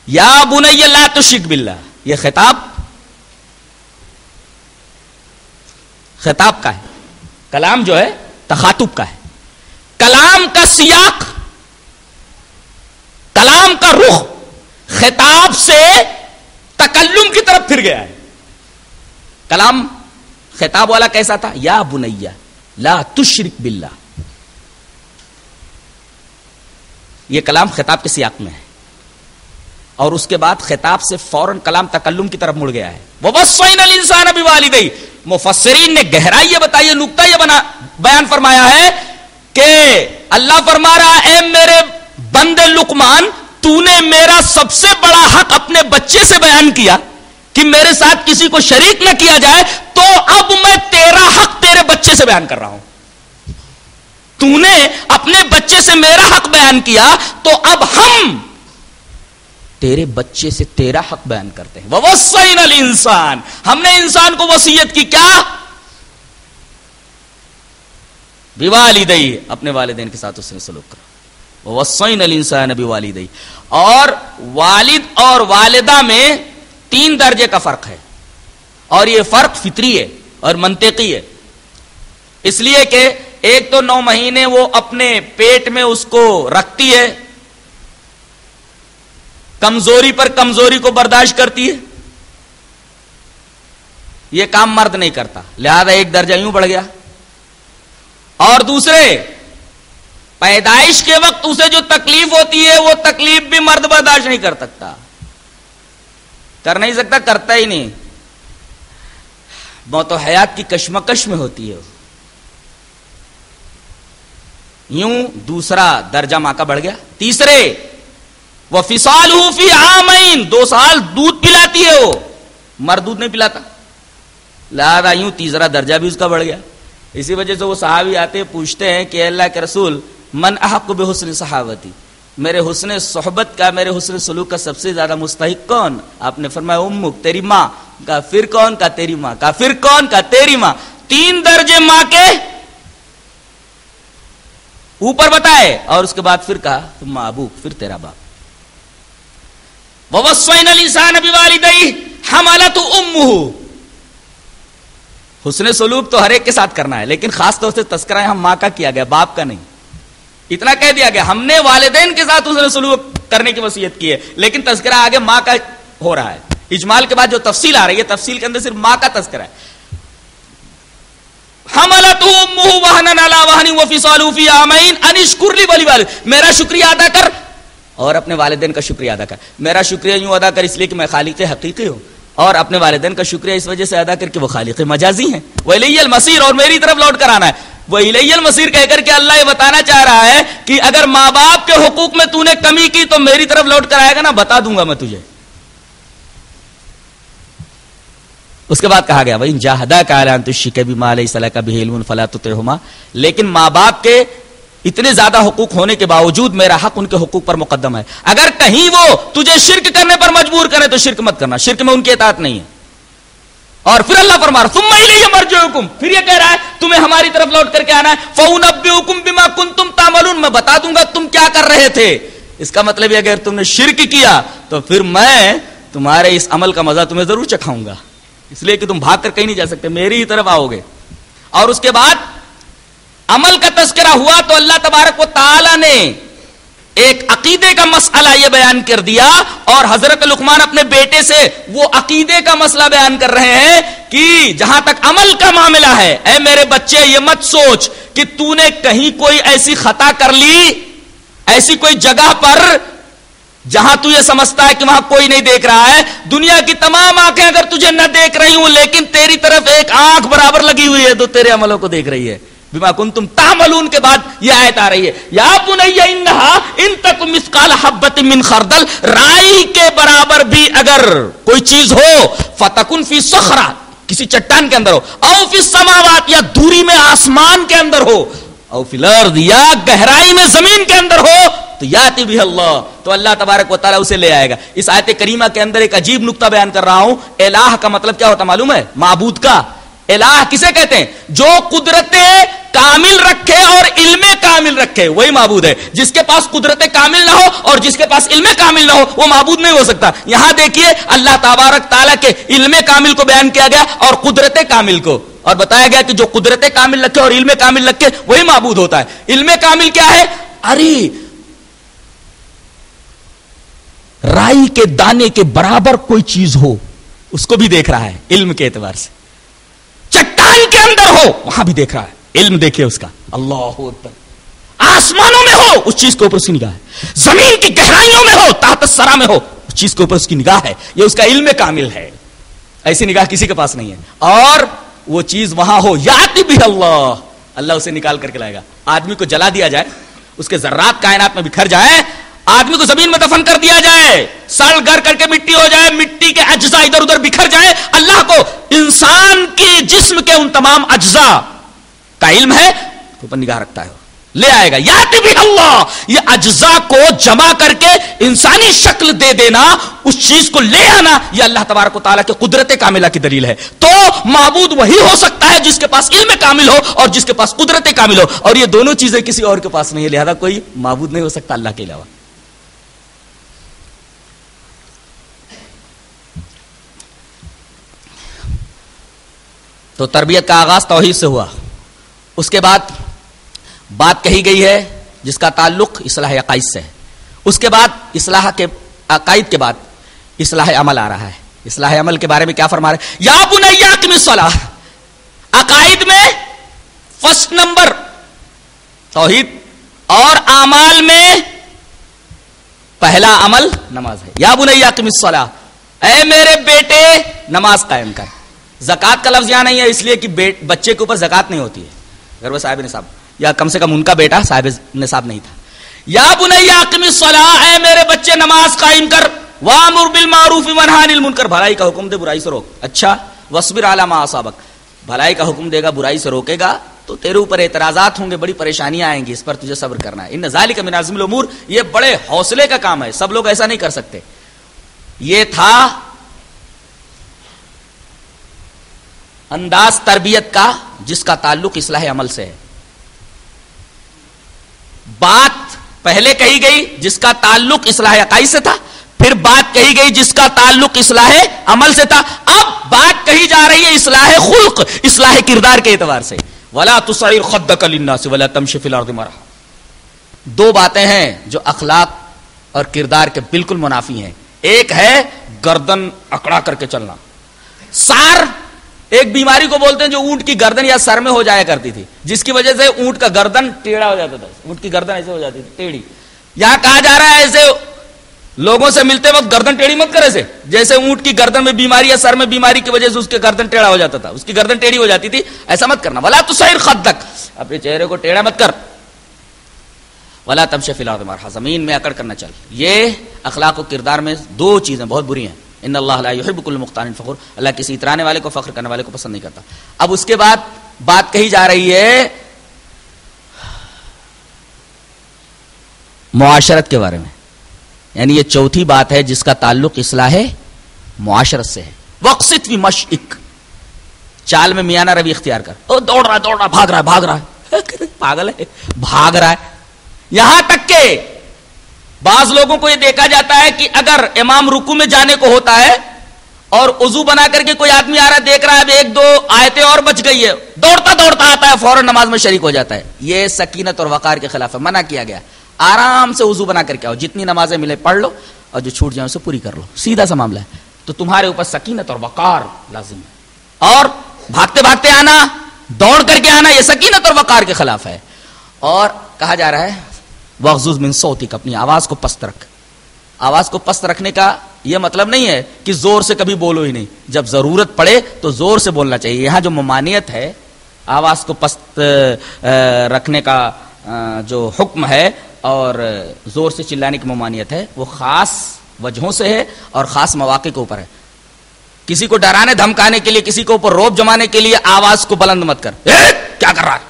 یا بنی لا تشرک باللہ، یہ خطاب کا ہے. کلام جو ہے تخاطب کا ہے. کلام کا سیاق، کلام کا رخ خطاب سے تکلم کی طرف پھر گیا ہے. کلام خطاب والا کیسا تھا؟ یا بنی لا تشرک باللہ. یہ کلام خطاب کے سیاق میں ہے اور اس کے بعد خطاب سے فوراً کلام تکلم کی طرف مڑ گیا ہے. وَوَصَّيْنَا الْإِنسَانَ بِوَالِدَيْهِ. مفسرین نے گہرائی یہ بتائی ہے، نقطہ یہ بیان فرمایا ہے کہ اللہ فرما رہا ہے اے میرے بندے لقمان، تو نے میرا سب سے بڑا حق اپنے بچے سے بیان کیا کہ میرے ساتھ کسی کو شریک نہ کیا جائے، تو اب میں تیرا حق تیرے بچے سے بیان کر رہا ہوں. تو نے اپنے بچے سے میرا حق بیان کیا تو اب ہم تیرے بچے سے تیرا حق بیان کرتے ہیں. وَوَصَّيْنَا الْإِنسَانَ. ہم نے انسان کو وصیت کی کیا؟ بِوَالِدَيْهِ. اپنے والدین کے ساتھ اس نے سلوک کرا. وَوَصَّيْنَا الْإِنسَانَ بِوَالِدَيْهِ. اور والد اور والدہ میں 3 درجے کا فرق ہے اور یہ فرق فطری ہے اور منطقی ہے. اس لیے کہ ایک تو 9 مہینے وہ اپنے پیٹ میں اس کو رکھتی ہے، کمزوری پر کمزوری کو برداشت کرتی ہے. یہ کام مرد نہیں کرتا، لہذا ایک درجہ یوں بڑھ گیا. اور دوسرے، پیدائش کے وقت اسے جو تکلیف ہوتی ہے وہ تکلیف بھی مرد برداشت نہیں کر سکتا، کر نہیں سکتا، کرتا ہی نہیں. موت و حیات کی کشمکش میں ہوتی ہے. یوں دوسرا درجہ ماں کا بڑھ گیا. تیسرے، وَفِصَالُهُ فِي عَامَيْنِ. 2 سال دودھ پلاتی ہے وہ، مرد دودھ نہیں پلاتا، لہذا یوں تیسرا درجہ بھی اس کا بڑھ گیا. اسی وجہ سے وہ صحابی آتے پوچھتے ہیں کہ اللہ کے رسول من احق بحسن صحابتی، میرے حسن صحبت کا، میرے حسن سلوک کا سب سے زیادہ مستحق کون؟ آپ نے فرمایا امک، تیری ماں. کہا پھر کون؟ کہا تیری ماں. کہا پھر کون؟ کہا تیری ماں. 3 درجے ماں کے اوپر بتائے اور اس کے بعد پھر کہا ثم ابوک، پھر تیرا باپ. وَوَصَّيْنَا الْإِنسَانَ بِوَالِدَيْهِ حَمَلَتْهُ أُمُّهُ. حسن سلوک تو ہر ایک کے ساتھ کرنا ہے، لیکن خاص طور سے تذکرہ ہم ماں کا کیا گیا، باپ کا نہیں. اتنا کہہ دیا گیا ہم نے والدین کے ساتھ حسن سلوک کرنے کی وصیت کی ہے، لیکن تذکرہ آگے ماں کا ہو رہا ہے. اجمال کے بعد جو تفصیل آ رہی ہے، تفصیل کے اندر صرف ماں کا تذکرہ ہے. حملتہ امہ وہنا علی وہن وفصالہ فی عامین ان اشکر لی ولوالدیک. میرا شکریہ ادا کر اور اپنے والدین کا شکریہ ادا کر. میرا شکریہ یوں ادا کر اس لیے کہ میں خالق حقیقی ہوں، اور اپنے والدین کا شکریہ اس وجہ سے ادا کر کہ وہ خالق مجازی ہیں. وَإِلَيَّ الْمَصِيرُ. اور میری طرف لوٹ کر آنا ہے. وہ الیہ المصیر کہہ کر کے اللہ یہ بتانا چاہ رہا ہے کہ اگر ماں باپ کے حقوق میں تو نے کمی کی تو میری طرف لوٹ کر آئے گا نا، بتا دوں گا میں تجھے. اس کے بعد کہا گیا وَإِن جَاهَدَاكَ عَلَىٰ أَن تُشْرِكَ بِمَا لَيْسَ لَكَ بِهِ عِلْمٌ فَلَا تُطِعْهُمَا. لیکن ماں باپ کے اتنے زیادہ حقوق ہونے کے باوجود میرا حق ان کے حقوق پر مقدم ہے. اگر کہیں وہ تجھے شرک کرنے پر مجبور کرے تو شرک مت کرنا، شرک میں ان کی اطاعت نہیں ہے. اور پھر اللہ فرما رہا ثُمَّ إِلَيَّ مَرْجِعُكُمْ، پھر یہ کہہ رہا ہے تمہیں ہماری طرف لوٹ کر کے آنا ہے. فَأُنَبِّئُكُم بِمَا كُنتُمْ تَعْمَلُونَ، میں بتا دوں گا تم کیا کر رہے تھے. اس کا مطلب ہے اگر تم نے شرک کیا تو پھر میں تمہارے اس عمل کا مزہ تمہیں ضرور چکھاؤں گا، اس لیے کہ تم بھاگ کر کہیں نہیں جا سکتے، میری ہی طرف آؤ گے. اور اس کے بعد عمل کا تذکرہ ہوا تو اللہ تبارک و تعالی نے ایک عقیدے کا مسئلہ یہ بیان کر دیا، اور حضرت لقمان اپنے بیٹے سے وہ عقیدے کا مسئلہ بیان کر رہے ہیں کہ جہاں تک عمل کا معاملہ ہے، اے میرے بچے یہ مت سوچ کہ تو نے کہیں کوئی ایسی خطا کر لی، ایسی کوئی جگہ پر جہاں تو یہ سمجھتا ہے کہ وہاں کوئی نہیں دیکھ رہا ہے. دنیا کی تمام آنکھیں اگر تجھے نہ دیکھ رہی ہوں لیکن تیری طرف ایک آنکھ برابر لگی ہوئی ہے تو تیرے عملوں کو دیکھ رہی ہے. بما کنتم تعملون کے بعد یہ آیت آ رہی ہے یا بنی انہا ان تک مثقال حبۃ من خردل، رائی کے برابر بھی اگر کوئی چیز ہو، فتکن فی صخرہ، کسی چٹان کے اندر ہو، او فی السماوات، یا دوری میں آسمان کے اندر ہو، او فی الارض، یا گہرائی میں زمین کے اندر ہو، تو یاتی بھی اللہ، تو اللہ تبارک و تعالیٰ اسے لے آئے گا. اس آیت کریمہ کے اندر ایک عجیب نقطہ بیان کر رہا ہوں. الہ کا مطلب کیا ہوتا معلوم ہے؟ معبود کا. الہ کسے کہتے ہیں؟ جو قدرت کامل رکھے اور علم کامل رکھے وہی معبود ہے. جس کے پاس قدرت کامل نہ ہو اور جس کے پاس علم کامل نہ ہو وہ معبود نہیں ہو سکتا. یہاں دیکھیے اللہ تبارک تعالیٰ کے علم کامل کو بیان کیا گیا اور قدرت کامل کو، اور بتایا گیا کہ جو قدرت کامل رکھے اور علم کامل رکھے وہی معبود ہوتا ہے. علم کامل کیا ہے؟ ارے رائی کے دانے کے برابر کوئی چیز ہو اس کو بھی دیکھ رہا ہے علم کے اعتبار سے. چٹان کے اندر ہو وہاں بھی دیکھ رہا ہے، علم دیکھے اس کا. اللہ اکبر. آسمانوں میں ہو اس چیز کے اوپر اس کی نگاہ ہے، زمین کی گہرائیوں میں ہو، تحت الثری میں ہو اس چیز کے اوپر اس کی نگاہ ہے. یہ اس کا علم کامل ہے. ایسی نگاہ کسی کے پاس نہیں ہے. اور وہ چیز وہاں ہو، یاتی بھی اللہ، اللہ اسے نکال کر کے لائے گا. آدمی کو جلا دیا جائے، اس کے ذرات کائنات میں بکھر جائے، آدمی کو زمین میں دفن کر دیا جائے، سڑ گھر کر کے مٹی ہو جائے، مٹی کے اجزاء ادھر ادھر بکھر جائے، اللہ کو انسان کے جسم کے ان تمام اجزاء کا علم ہے تو پر نگاہ رکھتا ہے، لے آئے گا. یاتی بھی اللہ، یہ اجزاء کو جمع کر کے انسانی شکل دے دینا، اس چیز کو لے آنا، یہ اللہ تبارک و تعالیٰ کے قدرت کاملہ کی دلیل ہے. تو معبود وہی ہو سکتا ہے جس کے پاس علم کامل ہو اور جس کے پاس قدرت کامل ہو، اور یہ دونوں چیزیں کسی اور کے پاس نہیں ہے، لہذا کوئی معبود نہیں ہو سکتا اللہ کے علاوہ. تو تربیت کا آغاز توحید سے ہوا. اس کے بعد بات کہی گئی ہے جس کا تعلق اصلاح عقائد سے ہے. اس کے بعد اصلاح کے عقائد کے بعد اصلاح عمل آ رہا ہے. اصلاح عمل کے بارے میں کیا فرما رہے ہیں؟ یا بنی اقم الصلاۃ. عقائد میں فرسٹ نمبر توحید، اور اعمال میں پہلا عمل نماز ہے. یا بنی اقم الصلاۃ، اے میرے بیٹے نماز قائم کر. زکات کا لفظ یہاں نہیں ہے اس لیے کہ بچے کے اوپر زکات نہیں ہوتی ہے اگر وہ صاحب نصاب، یا کم سے کم ان کا بیٹا صاحب نصاب نہیں تھا. یا بنی اقم الصلاۃ، اے میرے بچے نماز قائم کر. وامر بالمعروف ونہی عن المنکر، بھلائی کا حکم دے برائی سے روک. اچھا واصبر علی ما اصابک، بھلائی کا حکم دے گا برائی سے روکے گا تو تیرے اوپر اعتراضات ہوں گے، بڑی پریشانیاں آئیں گی، اس پر تجھے صبر کرنا ہے. ان ذالک من عزم الامور، یہ بڑے حوصلے کا کام ہے، سب لوگ ایسا نہیں کر سکتے. یہ تھا انداز تربیت کا جس کا تعلق اصلاح عمل سے ہے. بات پہلے کہی گئی جس کا تعلق اصلاح عقائد سے تھا، پھر بات کہی گئی جس کا تعلق اصلاح عمل سے تھا، اب بات کہی جا رہی ہے اصلاح خلق، اصلاح کردار کے اعتبار سے. ولا تصعر خدک للناس ولا تمشي في الارض مرحا. دو باتیں ہیں جو اخلاق اور کردار کے بالکل منافی ہیں. ایک ہے گردن اکڑا کر کے چلنا. سار ایک بیماری کو بولتے ہیں جو اونٹ کی گردن یا سر میں ہو جایا کرتی تھی، جس کی وجہ سے اونٹ کا گردن ٹیڑھا ہو جاتا تھا، اونٹ کی گردن ایسے ہو جاتی تھی ٹیڑھی. یہاں کہا جا رہا ہے ایسے لوگوں سے ملتے وقت گردن ٹیڑھی مت کرے سے، جیسے اونٹ کی گردن میں بیماری یا سر میں بیماری کی وجہ سے اس کے گردن ٹیڑھا ہو جاتا تھا، اس کی گردن ٹیڑھی ہو جاتی تھی، ایسا مت کرنا. ولا تصعر خدک، اپنے چہرے کو ٹیڑھا مت کر. ولا تمشی فی الارض مرحا، زمین میں اکڑ کرنا چل. یہ اخلاق و کردار میں دو چیزیں بہت بری ہیں. ان اللہ لا یحب کل مختال فخور، اللہ کسی اترانے والے کو، فخر کرنے والے کو پسند نہیں کرتا. اب اس کے بعد بات کہی جا رہی ہے معاشرت کے بارے میں، یعنی یہ چوتھی بات ہے جس کا تعلق اصلاح معاشرت سے ہے. وقصد فی مشئک، چال میں میانہ روی اختیار کر. او دوڑ رہا بھاگ رہا ہے پاگل ہے، بھاگ رہا ہے. یہاں تک کہ بعض لوگوں کو یہ دیکھا جاتا ہے کہ اگر امام رکوع میں جانے کو ہوتا ہے اور وضو بنا کر کے کوئی آدمی آ رہا ہے، دیکھ رہا ہے اب ایک دو آیتیں اور بچ گئی ہے، دوڑتا آتا ہے، فوراً نماز میں شریک ہو جاتا ہے. یہ سکینت اور وقار کے خلاف ہے، منع کیا گیا. آرام سے وضو بنا کر کے آؤ، جتنی نمازیں ملے پڑھ لو اور جو چھوٹ جائیں اسے پوری کر لو، سیدھا سا معاملہ ہے. تو تمہارے اوپر سکینت اور وقار لازم ہے. اور بھاگتے آنا، دوڑ کر کے آنا، یہ سکینت اور وقار کے خلاف ہے. اور کہا جا رہا ہے وغضض من صوتک، اپنی آواز کو پست رکھ. آواز کو پست رکھنے کا یہ مطلب نہیں ہے کہ زور سے کبھی بولو ہی نہیں، جب ضرورت پڑے تو زور سے بولنا چاہیے. یہاں جو ممانعت ہے آواز کو پست رکھنے کا جو حکم ہے اور زور سے چلانے کی ممانعت ہے، وہ خاص وجہوں سے ہے اور خاص مواقع کے اوپر ہے. کسی کو ڈرانے دھمکانے کے لیے، کسی کو اوپر روب جمانے کے لیے آواز کو بلند مت کر. کیا کر رہا ہے؟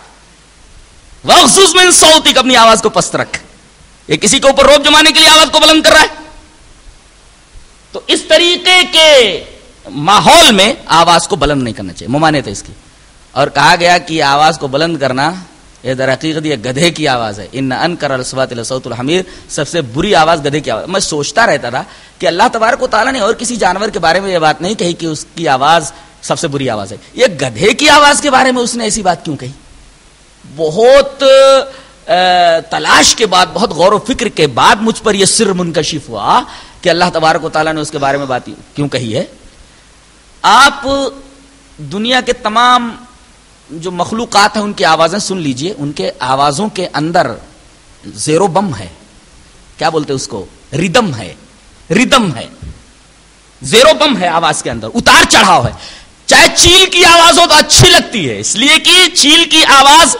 وغضض من صوتک، اپنی آواز کو پست رکھ. یہ کسی کے اوپر روب جمانے کے لیے آواز کو بلند کر رہا ہے. تو اس طریقے کے ماحول میں آواز کو بلند نہیں کرنا چاہیے، ممانعت ہے اس کی. اور کہا گیا کہ آواز کو بلند کرنا یہ در حقیقت یہ گدھے کی آواز ہے. ان انکر الاصوات لصوت الحمیر، سب سے بری آواز گدھے کی آواز. میں سوچتا رہتا تھا کہ اللہ تبارک و تعالیٰ نے اور کسی جانور کے بارے میں یہ بات نہیں کہی کہ اس کی آواز سب سے بری آواز ہے، یہ گدھے کی آواز کے بارے میں اس نے ایسی بات کیوں کہی؟ بہت تلاش کے بعد، بہت غور و فکر کے بعد مجھ پر یہ سر منکشف ہوا کہ اللہ تبارک و تعالیٰ نے اس کے بارے میں بات کیوں کہی ہے. آپ دنیا کے تمام جو مخلوقات ہیں ان کی آوازیں سن لیجئے، ان کے آوازوں کے اندر زیرو بم ہے. کیا بولتے اس کو؟ ردم ہے. ردم ہے، زیرو بم ہے آواز کے اندر، اتار چڑھاؤ ہے. چاہے چیل کی آواز ہو تو اچھی لگتی ہے، اس لیے کہ چیل کی آواز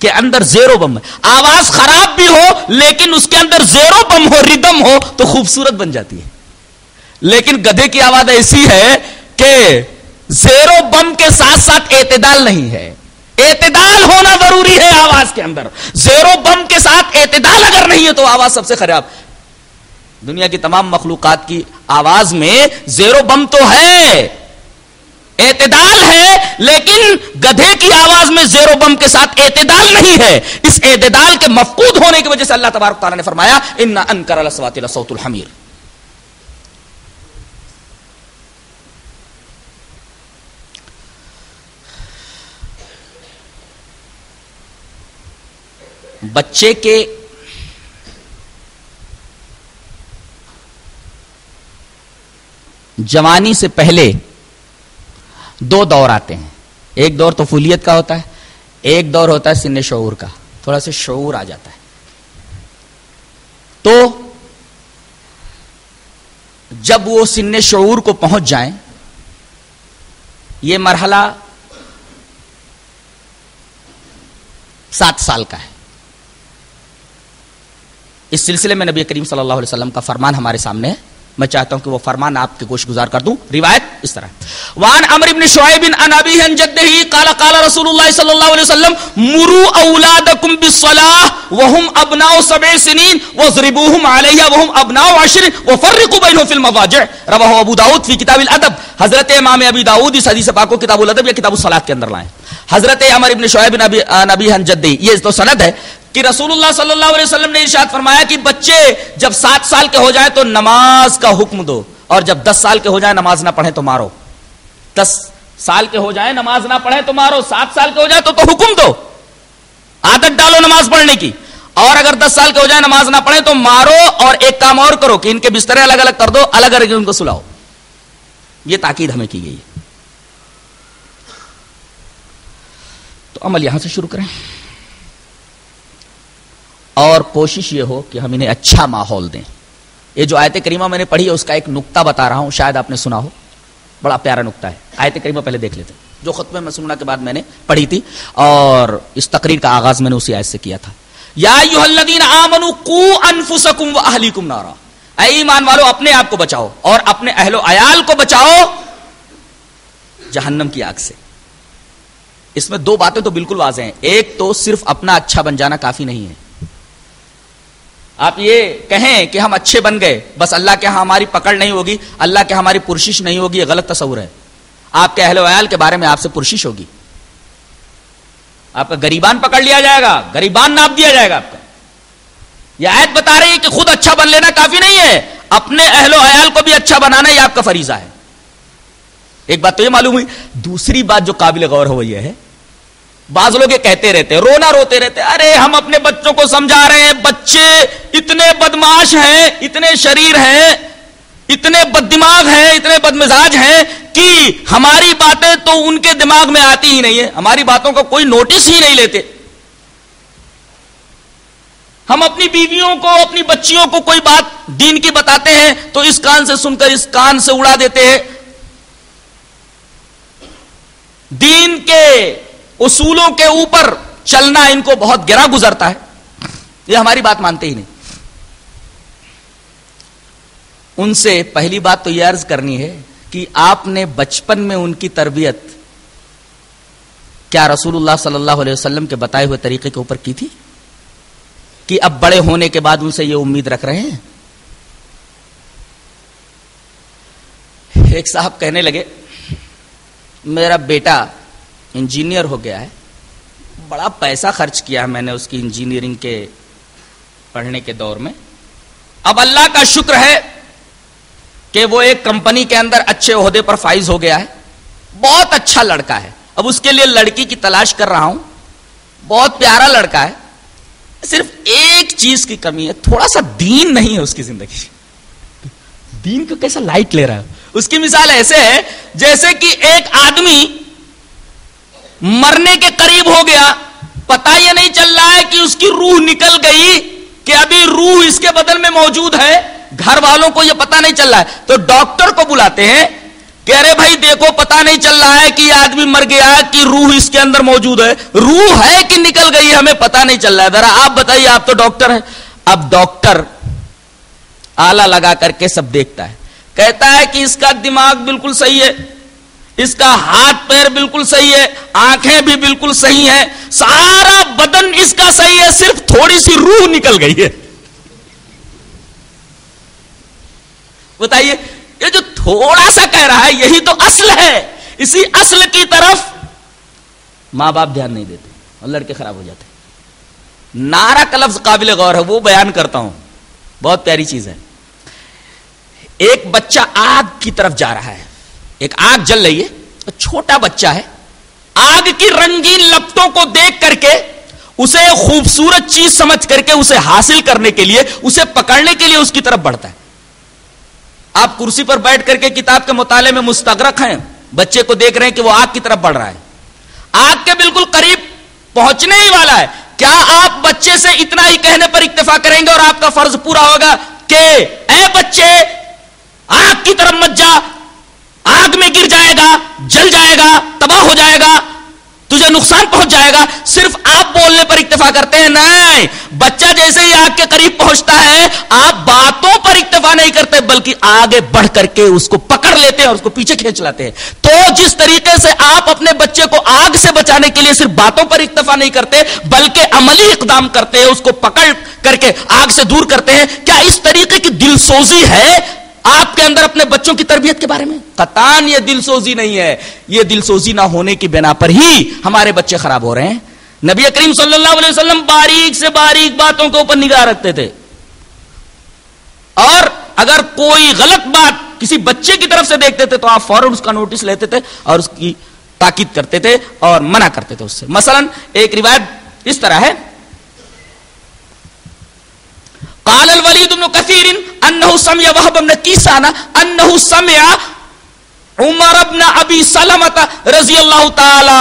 کے اندر زیرو بم ہے. آواز خراب بھی ہو لیکن اس کے اندر زیرو بم ہو، ردم ہو تو خوبصورت بن جاتی ہے. لیکن گدھے کی آواز ایسی ہے کہ زیرو بم کے ساتھ ساتھ اعتدال نہیں ہے. اعتدال ہونا ضروری ہے آواز کے اندر. زیرو بم کے ساتھ اعتدال اگر نہیں ہے تو آواز سب سے خراب. دنیا کی تمام مخلوقات کی آواز میں زیرو بم تو ہے، اعتدال ہے، لیکن گدھے کی آواز میں زیرو بم کے ساتھ اعتدال نہیں ہے. اس اعتدال کے مفقود ہونے کی وجہ سے اللہ تبارک تعالیٰ نے فرمایا ان انکر الاصوات لصوت الحمیر. بچے کے جوانی سے پہلے دو دور آتے ہیں. ایک دور طفولیت کا ہوتا ہے، ایک دور ہوتا ہے سن شعور کا. تھوڑا سا شعور آ جاتا ہے. تو جب وہ سن شعور کو پہنچ جائیں، یہ مرحلہ 7 سال کا ہے. اس سلسلے میں نبی کریم صلی اللہ علیہ وسلم کا فرمان ہمارے سامنے ہے. میں چاہتا ہوں کہ وہ فرمان آپ کے گوش گزار کر دوں. روایت اس طرح: وان عمرو بن شعیب عن ابیہ عن جدہ قال قال رسول اللہ صلی اللہ علیہ وسلم مروا اولادکم بالصلاة وهم ابناء 7 سنین واضربوهم علیہا وهم ابناء 10 وفرقوا بینهم فی المضاجع. رواہ ابو داؤد فی کتاب الادب. حضرت امام ابی داؤد اس حدیث پاک کو کتاب الادب یا کتاب الصلاۃ کے اندر لائے. حضرت عمرو بن شعیب عن ابیہ عن جدہ، یہ تو سند ہے کہ رسول اللہ صلی اللہ علیہ وسلم نے ارشاد فرمایا کہ بچے جب 7 سال کے ہو جائیں تو نماز کا حکم دو، اور جب 10 سال کے ہو جائیں نماز نہ پڑھیں تو مارو. 10 سال کے ہو جائیں نماز نہ پڑھیں تو مارو. 7 سال کے ہو جائیں تو حکم دو، عادت ڈالو نماز پڑھنے کی. اور اگر 10 سال کے ہو جائیں نماز نہ پڑھیں تو مارو. اور ایک کام اور کرو کہ ان کے بسترے الگ الگ کر دو، الگ الگ ان کو سلاؤ. یہ تاکید ہمیں کی گئی ہے. تو عمل یہاں سے شروع کریں اور کوشش یہ ہو کہ ہم انہیں اچھا ماحول دیں. یہ جو آیت کریمہ میں نے پڑھی ہے اس کا ایک نقطہ بتا رہا ہوں، شاید آپ نے سنا ہو. بڑا پیارا نقطہ ہے. آیت کریمہ پہلے دیکھ لیتے ہیں. جو خطبے میں سننا کے بعد میں نے پڑھی تھی، اور اس تقریر کا آغاز میں نے اسی آیت سے کیا تھا. یا ایھا الذین آمنوا قوا انفسکم واہلیکم نارا، اے ایمان والو اپنے آپ کو بچاؤ اور اپنے اہل و عیال کو بچاؤ جہنم کی آگ سے. اس میں دو باتیں تو بالکل واضح ہیں. ایک تو صرف اپنا اچھا بن جانا کافی نہیں ہے. آپ یہ کہیں کہ ہم اچھے بن گئے بس اللہ کے ہاں ہماری پکڑ نہیں ہوگی، اللہ کے ہماری پرشش نہیں ہوگی، یہ غلط تصور ہے. آپ کے اہل و عیال کے بارے میں آپ سے پرشش ہوگی. آپ کا غریبان پکڑ لیا جائے گا، غریبان ناپ دیا جائے گا آپ کا. یہ آیت بتا رہی ہے کہ خود اچھا بن لینا کافی نہیں ہے، اپنے اہل و عیال کو بھی اچھا بنانا یہ آپ کا فریضہ ہے. ایک بات تو یہ معلوم ہوئی. دوسری بات جو قابل غور ہے وہ یہ ہے، بعض لوگ یہ کہتے رہتے، روتے رہتے، ارے ہم اپنے بچوں کو سمجھا رہے ہیں، بچے اتنے بدماش ہیں، اتنے شریر ہیں، اتنے بد دماغ ہیں، اتنے بد مزاج ہیں کہ ہماری باتیں تو ان کے دماغ میں آتی ہی نہیں ہے، ہماری باتوں کا کوئی نوٹس ہی نہیں لیتے. ہم اپنی بیویوں کو، اپنی بچیوں کو کوئی بات دین کی بتاتے ہیں تو اس کان سے سن کر اس کان سے اڑا دیتے ہیں. دین کے اصولوں کے اوپر چلنا ان کو بہت گرا گزرتا ہے، یہ ہماری بات مانتے ہی نہیں. ان سے پہلی بات تو یہ عرض کرنی ہے کہ آپ نے بچپن میں ان کی تربیت کیا رسول اللہ صلی اللہ علیہ وسلم کے بتائے ہوئے طریقے کے اوپر کی تھی کہ اب بڑے ہونے کے بعد ان سے یہ امید رکھ رہے ہیں؟ ایک صاحب کہنے لگے میرا بیٹا انجینئر ہو گیا ہے، بڑا پیسہ خرچ کیا ہے میں نے اس کی انجینئرنگ کے پڑھنے کے دور میں، اب اللہ کا شکر ہے کہ وہ ایک کمپنی کے اندر اچھے عہدے پر فائز ہو گیا ہے، بہت اچھا لڑکا ہے، اب اس کے لیے لڑکی کی تلاش کر رہا ہوں، بہت پیارا لڑکا ہے، صرف ایک چیز کی کمی ہے، تھوڑا سا دین نہیں ہے اس کی زندگی. دین کو کیسا لائٹ لے رہا ہے. اس کی مثال ایسے ہے جیسے کہ ایک آدمی مرنے کے قریب ہو گیا، پتہ یہ نہیں چل رہا ہے کہ اس کی روح نکل گئی کہ ابھی روح اس کے بدن میں موجود ہے، گھر والوں کو یہ پتہ نہیں چل رہا ہے، تو ڈاکٹر کو بلاتے ہیں کہ ارے بھائی دیکھو پتہ نہیں چل رہا ہے کہ یہ آدمی مر گیا کہ روح اس کے اندر موجود ہے، روح ہے کہ نکل گئی ہمیں پتہ نہیں چل رہا ہے، ذرا آپ بتائیے، آپ تو ڈاکٹر ہیں. اب ڈاکٹر آلہ لگا کر کے سب دیکھتا ہے، کہتا ہے کہ اس کا دماغ بالکل صحیح ہے، اس کا ہاتھ پیر بالکل صحیح ہے، آنکھیں بھی بالکل صحیح ہیں، سارا بدن اس کا صحیح ہے، صرف تھوڑی سی روح نکل گئی ہے. بتائیے یہ جو تھوڑا سا کہہ رہا ہے یہی تو اصل ہے. اسی اصل کی طرف ماں باپ دھیان نہیں دیتے اور لڑکے خراب ہو جاتے. نعرہ کا لفظ قابل غور ہے، وہ بیان کرتا ہوں، بہت پیاری چیز ہے. ایک بچہ آگ کی طرف جا رہا ہے، ایک آگ جل رہی ہے، چھوٹا بچہ ہے، آگ کی رنگین لپٹوں کو دیکھ کر کے اسے خوبصورت چیز سمجھ کر کے اسے حاصل کرنے کے لیے، اسے پکڑنے کے لیے اس کی طرف بڑھتا ہے. آپ کرسی پر بیٹھ کر کے کتاب کے مطالعے میں مستغرق ہیں، بچے کو دیکھ رہے ہیں کہ وہ آگ کی طرف بڑھ رہا ہے، آگ کے بالکل قریب پہنچنے ہی والا ہے. کیا آپ بچے سے اتنا ہی کہنے پر اکتفا کریں گے اور آپ کا فرض پورا ہوگا کہ اے بچے آگ کی طرف مت جا، آگ میں گر جائے گا، جل جائے گا، تباہ ہو جائے گا، تجھے نقصان پہنچ جائے گا، صرف آپ بولنے پر اکتفا کرتے ہیں؟ نہیں، بچہ جیسے ہی آگ کے قریب پہنچتا ہے آپ باتوں پر اکتفا نہیں کرتے بلکہ آگے بڑھ کر کے اس کو پکڑ لیتے ہیں اور اس کو پیچھے کھینچ لاتے ہیں. تو جس طریقے سے آپ اپنے بچے کو آگ سے بچانے کے لیے صرف باتوں پر اکتفا نہیں کرتے بلکہ عملی اقدام کرتے ہیں، اس کو پکڑ کر کے آگ سے دور کرتے ہیں، کیا اس طریقے کی دل سوزی ہے آپ کے اندر اپنے بچوں کی تربیت کے بارے میں؟ قطعاً یہ دل سوزی نہیں ہے. یہ دل سوزی نہ ہونے کی بنا پر ہی ہمارے بچے خراب ہو رہے ہیں. نبی کریم صلی اللہ علیہ وسلم باریک سے باریک باتوں کے اوپر نگاہ رکھتے تھے، اور اگر کوئی غلط بات کسی بچے کی طرف سے دیکھتے تھے تو آپ فوراً اس کا نوٹس لیتے تھے اور اس کی تاکید کرتے تھے اور منع کرتے تھے اس سے. مثلا ایک روایت اس طرح ہے، قال الولید بن کثیر انه سمع وهب بن کیسان انه سمع عمر بن ابی سلمة رضی اللہ تعالی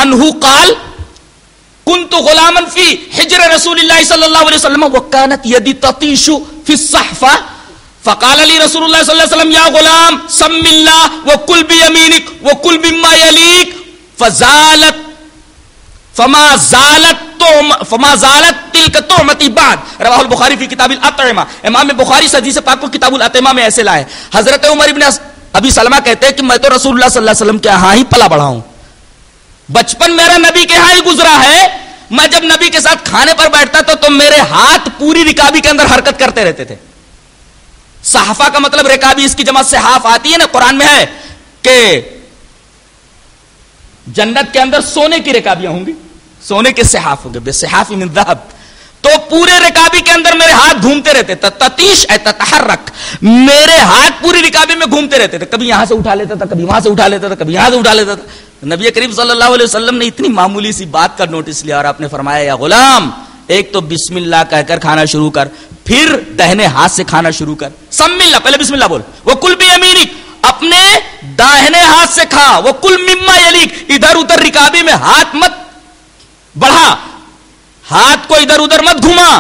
عنہ قال كنت غلاما في حجر رسول الله صلى الله عليه وسلم وكانت يدي تطيش في الصحفة فقال لي رسول الله صلى الله عليه وسلم يا غلام سم الله وكل بيمينك وكل مما يليك فما زالت تلک تہمتی بعد رواہ البخاری فی کتاب الاطعمہ. امام بخاری حدیث پاک کو کتاب الاطعمہ میں ایسے لائے. حضرت عمر ابن ابی سلمہ کہتے ہیں کہ میں تو رسول اللہ صلی اللہ علیہ وسلم کے ہاں ہی پلا بڑھا ہوں, بچپن میرا نبی کے ہاں ہی گزرا ہے. میں جب نبی کے ساتھ کھانے پر بیٹھتا تھا تو میرے ہاتھ پوری رکابی کے اندر حرکت کرتے رہتے تھے. صحفہ کا مطلب رکابی, اس کی جمع صحاف آتی ہے نا, قرآن میں ہے کہ جنت کے اندر سونے کی رکابیاں ہوں گی, سونے کے صحاف ہوں گے, بے صحاف من ذهب. تو پورے رکابی کے اندر میرے ہاتھ گھومتے رہتے تھے. تتیش اے تتحرک, میرے ہاتھ پوری رکابی میں گھومتے رہتے تھے. کبھی یہاں سے اٹھا لیتا تھا, کبھی وہاں سے اٹھا لیتا تھا, کبھی یہاں سے اٹھا لیتا تھا. نبی کریم صلی اللہ علیہ وسلم نے اتنی معمولی سی بات کا نوٹس لیا اور آپ نے فرمایا یا غلام, ایک تو بسم اللہ کہہ کر کھانا شروع کر, پھر دہنے ہاتھ سے کھانا شروع کر. سم اللہ, پہلے بسم اللہ بول. وہ کل بیمینک, اپنے داہنے ہاتھ سے کھا. وہ کل مما یلیک, ادھر ادھر رکابی میں ہاتھ مت بڑھا, ہاتھ کو ادھر ادھر مت گھما,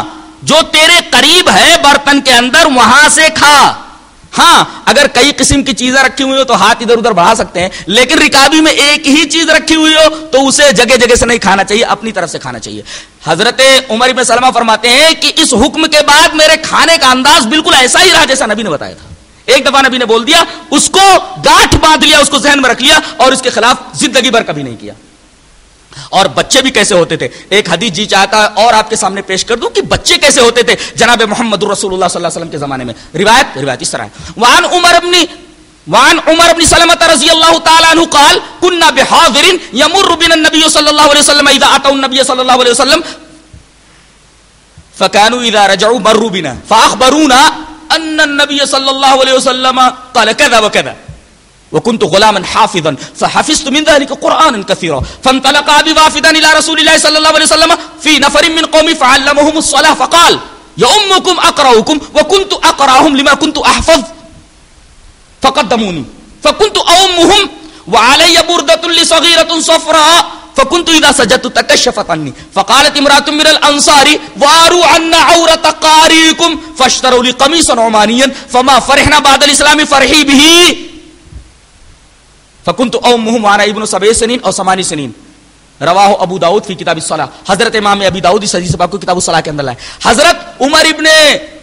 جو تیرے قریب ہے برتن کے اندر وہاں سے کھا. ہاں اگر کئی قسم کی چیزیں رکھی ہوئی ہو تو ہاتھ ادھر ادھر بڑھا سکتے ہیں, لیکن رکابی میں ایک ہی چیز رکھی ہوئی ہو تو اسے جگہ جگہ سے نہیں کھانا چاہیے, اپنی طرف سے کھانا چاہیے. حضرت عمر بن سلمہ فرماتے ہیں کہ اس حکم کے بعد میرے کھانے کا انداز بالکل ایسا ہی رہا جیسا نبی نے بتایا تھا. ایک دفعہ نبی نے بول دیا, اس کو گاٹھ باندھ لیا, اس کو ذہن میں رکھ لیا اور اس کے خلاف زندگی بھر کبھی نہیں کیا. اور بچے بھی کیسے ہوتے تھے, ایک حدیث جی چاہتا ہے اور آپ کے سامنے پیش کر دوں کہ بچے کیسے ہوتے تھے جناب محمد رسول اللہ صلی اللہ علیہ وسلم کے زمانے میں. روایت اس طرح ہے, وعن عمر بن سلمة رضی اللہ تعالی عنہ قال كنا بحاضر يمر بنا النبي صلی اللہ علیہ وسلم اذا اتوا النبي صلی اللہ علیہ وسلم فكانوا اذا رجعوا مروا بنا فاخبرونا ان النبي صلی اللہ علیہ وسلم قال كذا وكذا وكنت غلاما حافظا فحفظت من ذلك قرانا كثيرا فانطلق ابي وافدا الى رسول الله صلى الله عليه وسلم في نفر من قومي فعلمهم الصلاه فقال يؤمكم اقراكم وكنت اقراهم لما كنت احفظ فقدموني فكنت أؤمهم وعلي بردة لصغيرة صفراء فكنت إذا سجدت تكشفت عني فقالت امرأة من الأنصار واروا عنا عورة قارئكم فاشتروا لي قميصا عمانيا فما فرحنا بعد الإسلام فرحي به فكنت أؤمهم وأنا ابن 7 سنين أو 8 سنين. رواہ ابو داؤد فی کتاب الصلاۃ. حضرت امام ابی داؤد اس حدیث پاک کو کتاب الصلاۃ کے اندر لائے. حضرت عمر ابن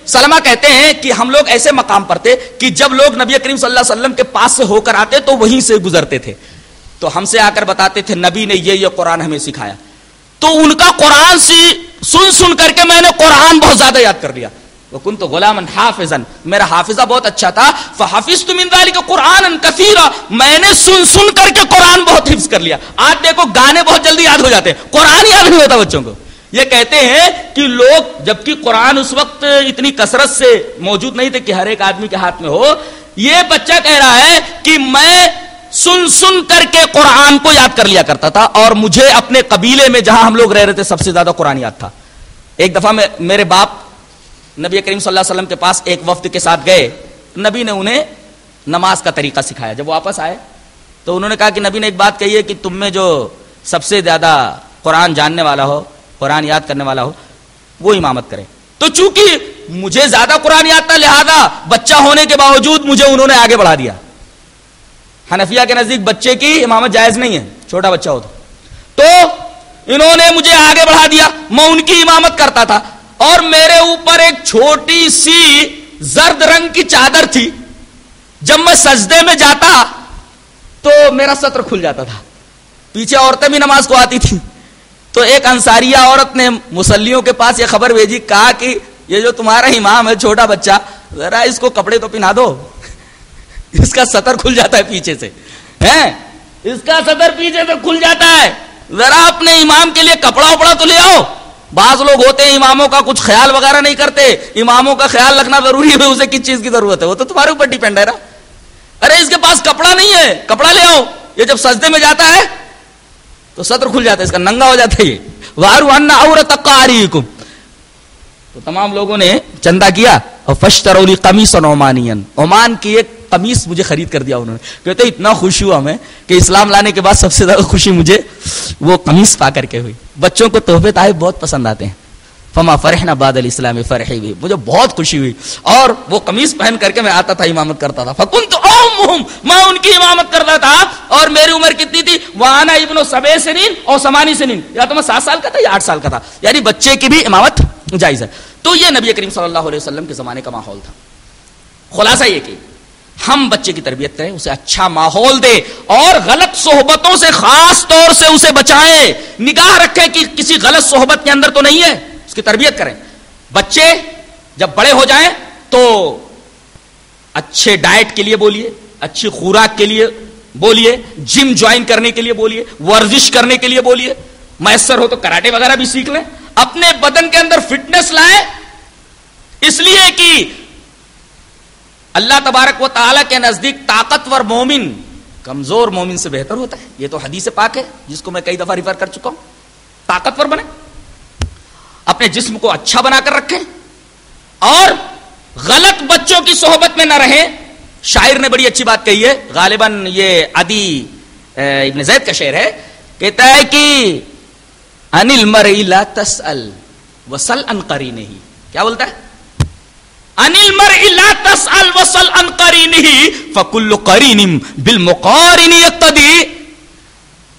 سلمہ کہتے ہیں کہ ہم لوگ ایسے مقام پر تھے کہ جب لوگ نبی کریم صلی اللہ علیہ وسلم کے پاس سے ہو کر آتے تو وہیں سے گزرتے تھے, تو ہم سے آ کر بتاتے تھے نبی نے یہ قرآن ہمیں سکھایا. تو ان کا قرآن سن کر کے میں نے قرآن بہت زیادہ یاد کر لیا. وکنت غلاما حافظا, میرا حافظہ بہت اچھا تھا. فحفظت من ذلك قرانا كثيرا, میں نے سن کر کے قرآن بہت حفظ کر لیا. آج دیکھو گانے بہت جلدی یاد ہو جاتے ہیں, قرآن یاد نہیں ہوتا بچوں کو. یہ کہتے ہیں کہ لوگ, جبکہ قرآن اس وقت اتنی کثرت سے موجود نہیں تھے کہ ہر ایک آدمی کے ہاتھ میں ہو, یہ بچہ کہہ رہا ہے کہ میں سن کر کے قرآن کو یاد کر لیا کرتا تھا, اور مجھے اپنے قبیلے میں جہاں ہم لوگ رہ رہے تھے سب سے زیادہ قرآن یاد تھا. ایک دفعہ میرے باپ نبی کریم صلی اللہ علیہ وسلم کے پاس ایک وفد کے ساتھ گئے. نبی نے انہیں نماز کا طریقہ سکھایا. جب واپس آئے تو انہوں نے کہا کہ نبی نے ایک بات کہی ہے کہ تم میں جو سب سے زیادہ قرآن جاننے والا ہو, قرآن یاد کرنے والا ہو, وہ امامت کرے. تو چونکہ مجھے زیادہ قرآن یاد تھا لہذا بچہ ہونے کے باوجود مجھے انہوں نے آگے بڑھا دیا. حنفیہ کے نزدیک بچے کی امامت جائز نہیں ہے, چھوٹا بچہ ہو تو انہوں نے مجھے آگے بڑھا دیا. میں ان کی امامت کرتا تھا اور میرے اوپر ایک چھوٹی سی زرد رنگ کی چادر تھی. جب میں سجدے میں جاتا تو میرا سطر کھل جاتا تھا. پیچھے عورتیں بھی نماز کو آتی تھی. تو ایک انصاریہ عورت نے مصلیوں کے پاس یہ خبر بھیجی, کہا کہ یہ جو تمہارا امام ہے چھوٹا بچہ, ذرا اس کو کپڑے تو پہنا دو, اس کا سطر کھل جاتا ہے پیچھے سے, اس کا سطر پیچھے سے کھل جاتا ہے, ذرا اپنے امام کے لیے کپڑا وپڑا تو لے آؤ. بعض لوگ ہوتے ہیں اماموں کا کچھ خیال وغیرہ نہیں کرتے. اماموں کا خیال رکھنا ضروری ہے, اسے کس چیز کی ضرورت ہے وہ تو تمہارے اوپر ڈیپینڈ ہے نا. ارے اس کے پاس کپڑا نہیں ہے, کپڑا لے آؤ. یہ جب سجدے میں جاتا ہے تو صدر کھل جاتا ہے, اس کا ننگا ہو جاتا ہے. یہ وارو ان عورت قاریکم, تو تمام لوگوں نے چندہ کیا اور فشتروا لی قمیصا عمانیا, عمان کی ایک قمیص مجھے خرید کر دیا. انہوں نے کہتے اتنا خوش ہوا میں کہ اسلام لانے کے بعد سب سے زیادہ خوشی مجھے وہ قمیص پا کر کے ہوئی. بچوں کو تحفے تحائف بہت پسند آتے ہیں. فما فرحنا بعد الاسلام فرحی بھی، مجھے بہت خوشی ہوئی، اور وہ قمیص پہن کر کے میں آتا تھا، امامت کرتا تھا. فکنت امہم، میں ان کی امامت کرتا تھا، اور میری عمر کتنی تھی؟ وانا ابن 7 سنین اور 8 سنین، یا تو میں 7 سال کا تھا یا 8 سال کا تھا، یعنی بچے کی بھی امامت جائز ہے. تو یہ نبی کریم صلی اللہ علیہ وسلم کے زمانے کا ماحول تھا. خلاصہ یہ کہ ہم بچے کی تربیت کریں، اسے اچھا ماحول دے، اور غلط صحبتوں سے خاص طور سے اسے بچائیں، نگاہ رکھیں کہ کسی غلط صحبت کے اندر تو نہیں ہے، اس کی تربیت کریں. بچے جب بڑے ہو جائیں تو اچھے ڈائٹ کے لیے بولیے، اچھی خوراک کے لیے بولیے، جم جوائن کرنے کے لیے بولیے، ورزش کرنے کے لیے بولیے، میسر ہو تو کراٹے وغیرہ بھی سیکھ لیں، اپنے بدن کے اندر فٹنس لائیں. اس لیے کہ اللہ تبارک و تعالیٰ کے نزدیک طاقتور مومن کمزور مومن سے بہتر ہوتا ہے. یہ تو حدیث پاک ہے جس کو میں کئی دفعہ ریفر کر چکا ہوں. طاقتور بنیں، اپنے جسم کو اچھا بنا کر رکھیں، اور غلط بچوں کی صحبت میں نہ رہیں. شاعر نے بڑی اچھی بات کہی ہے، غالباً یہ عدی ابن زید کا شعر ہے، کہتا ہے کہ ان المرء لا تسأل وسل عن قرینہ. کیا بولتا ہے؟ ان المرء لا تسأل وسل عن قرینہ فکل قرین بالمقارن یقتدی.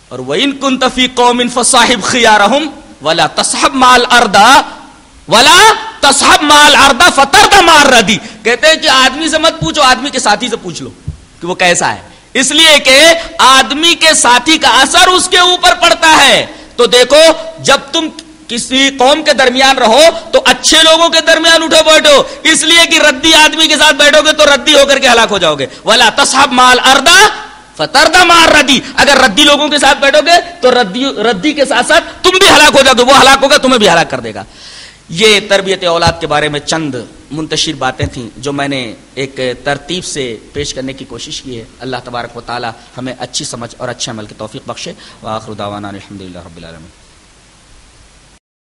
اور وَإِن كُنْتَ فِي قَوْمٍ فَصَاحِبْ خِيَارَهُمْ وَلَا تَصْحَبْ مَعَ الْأَرْضَ فَتَرْدَ مَعَ الرَّدِي. کہتے ہیں کہ آدمی سے مت پوچھو، آدمی کے ساتھی سے پوچھ لو کہ وہ کیسا ہے. اس لیے کہ آدمی کے ساتھی کا اثر اس کے اوپر پڑتا ہے. تو دیکھو، جب تم کسی قوم کے درمیان رہو تو اچھے لوگوں کے درمیان اٹھو بیٹھو، اس لیے کہ ردی آدمی کے ساتھ بیٹھو گے تو ردی ہو کر کے ہلاک ہو جاؤ گے. وَلَا تَصْحَبْ مَعَ الْأَرْضَ فَتَرْدَ مَعَ الرَّدِي. اگر ردی لوگوں کے ساتھ بیٹھو گے تو ردی کے ساتھ ساتھ تم بھی ہلاک ہو جاؤ گے، وہ ہلاک ہوگا تمہیں بھی ہلاک کر دے گا. یہ تربیت اولاد کے بارے میں چند منتشر باتیں تھیں جو میں نے ایک ترتیب سے پیش کرنے کی کوشش کی ہے. اللہ تبارک و تعالی ہمیں اچھی سمجھ اور اچھے عمل کی توفیق بخشے. وآخر دعوانا الحمدللہ رب العالمین.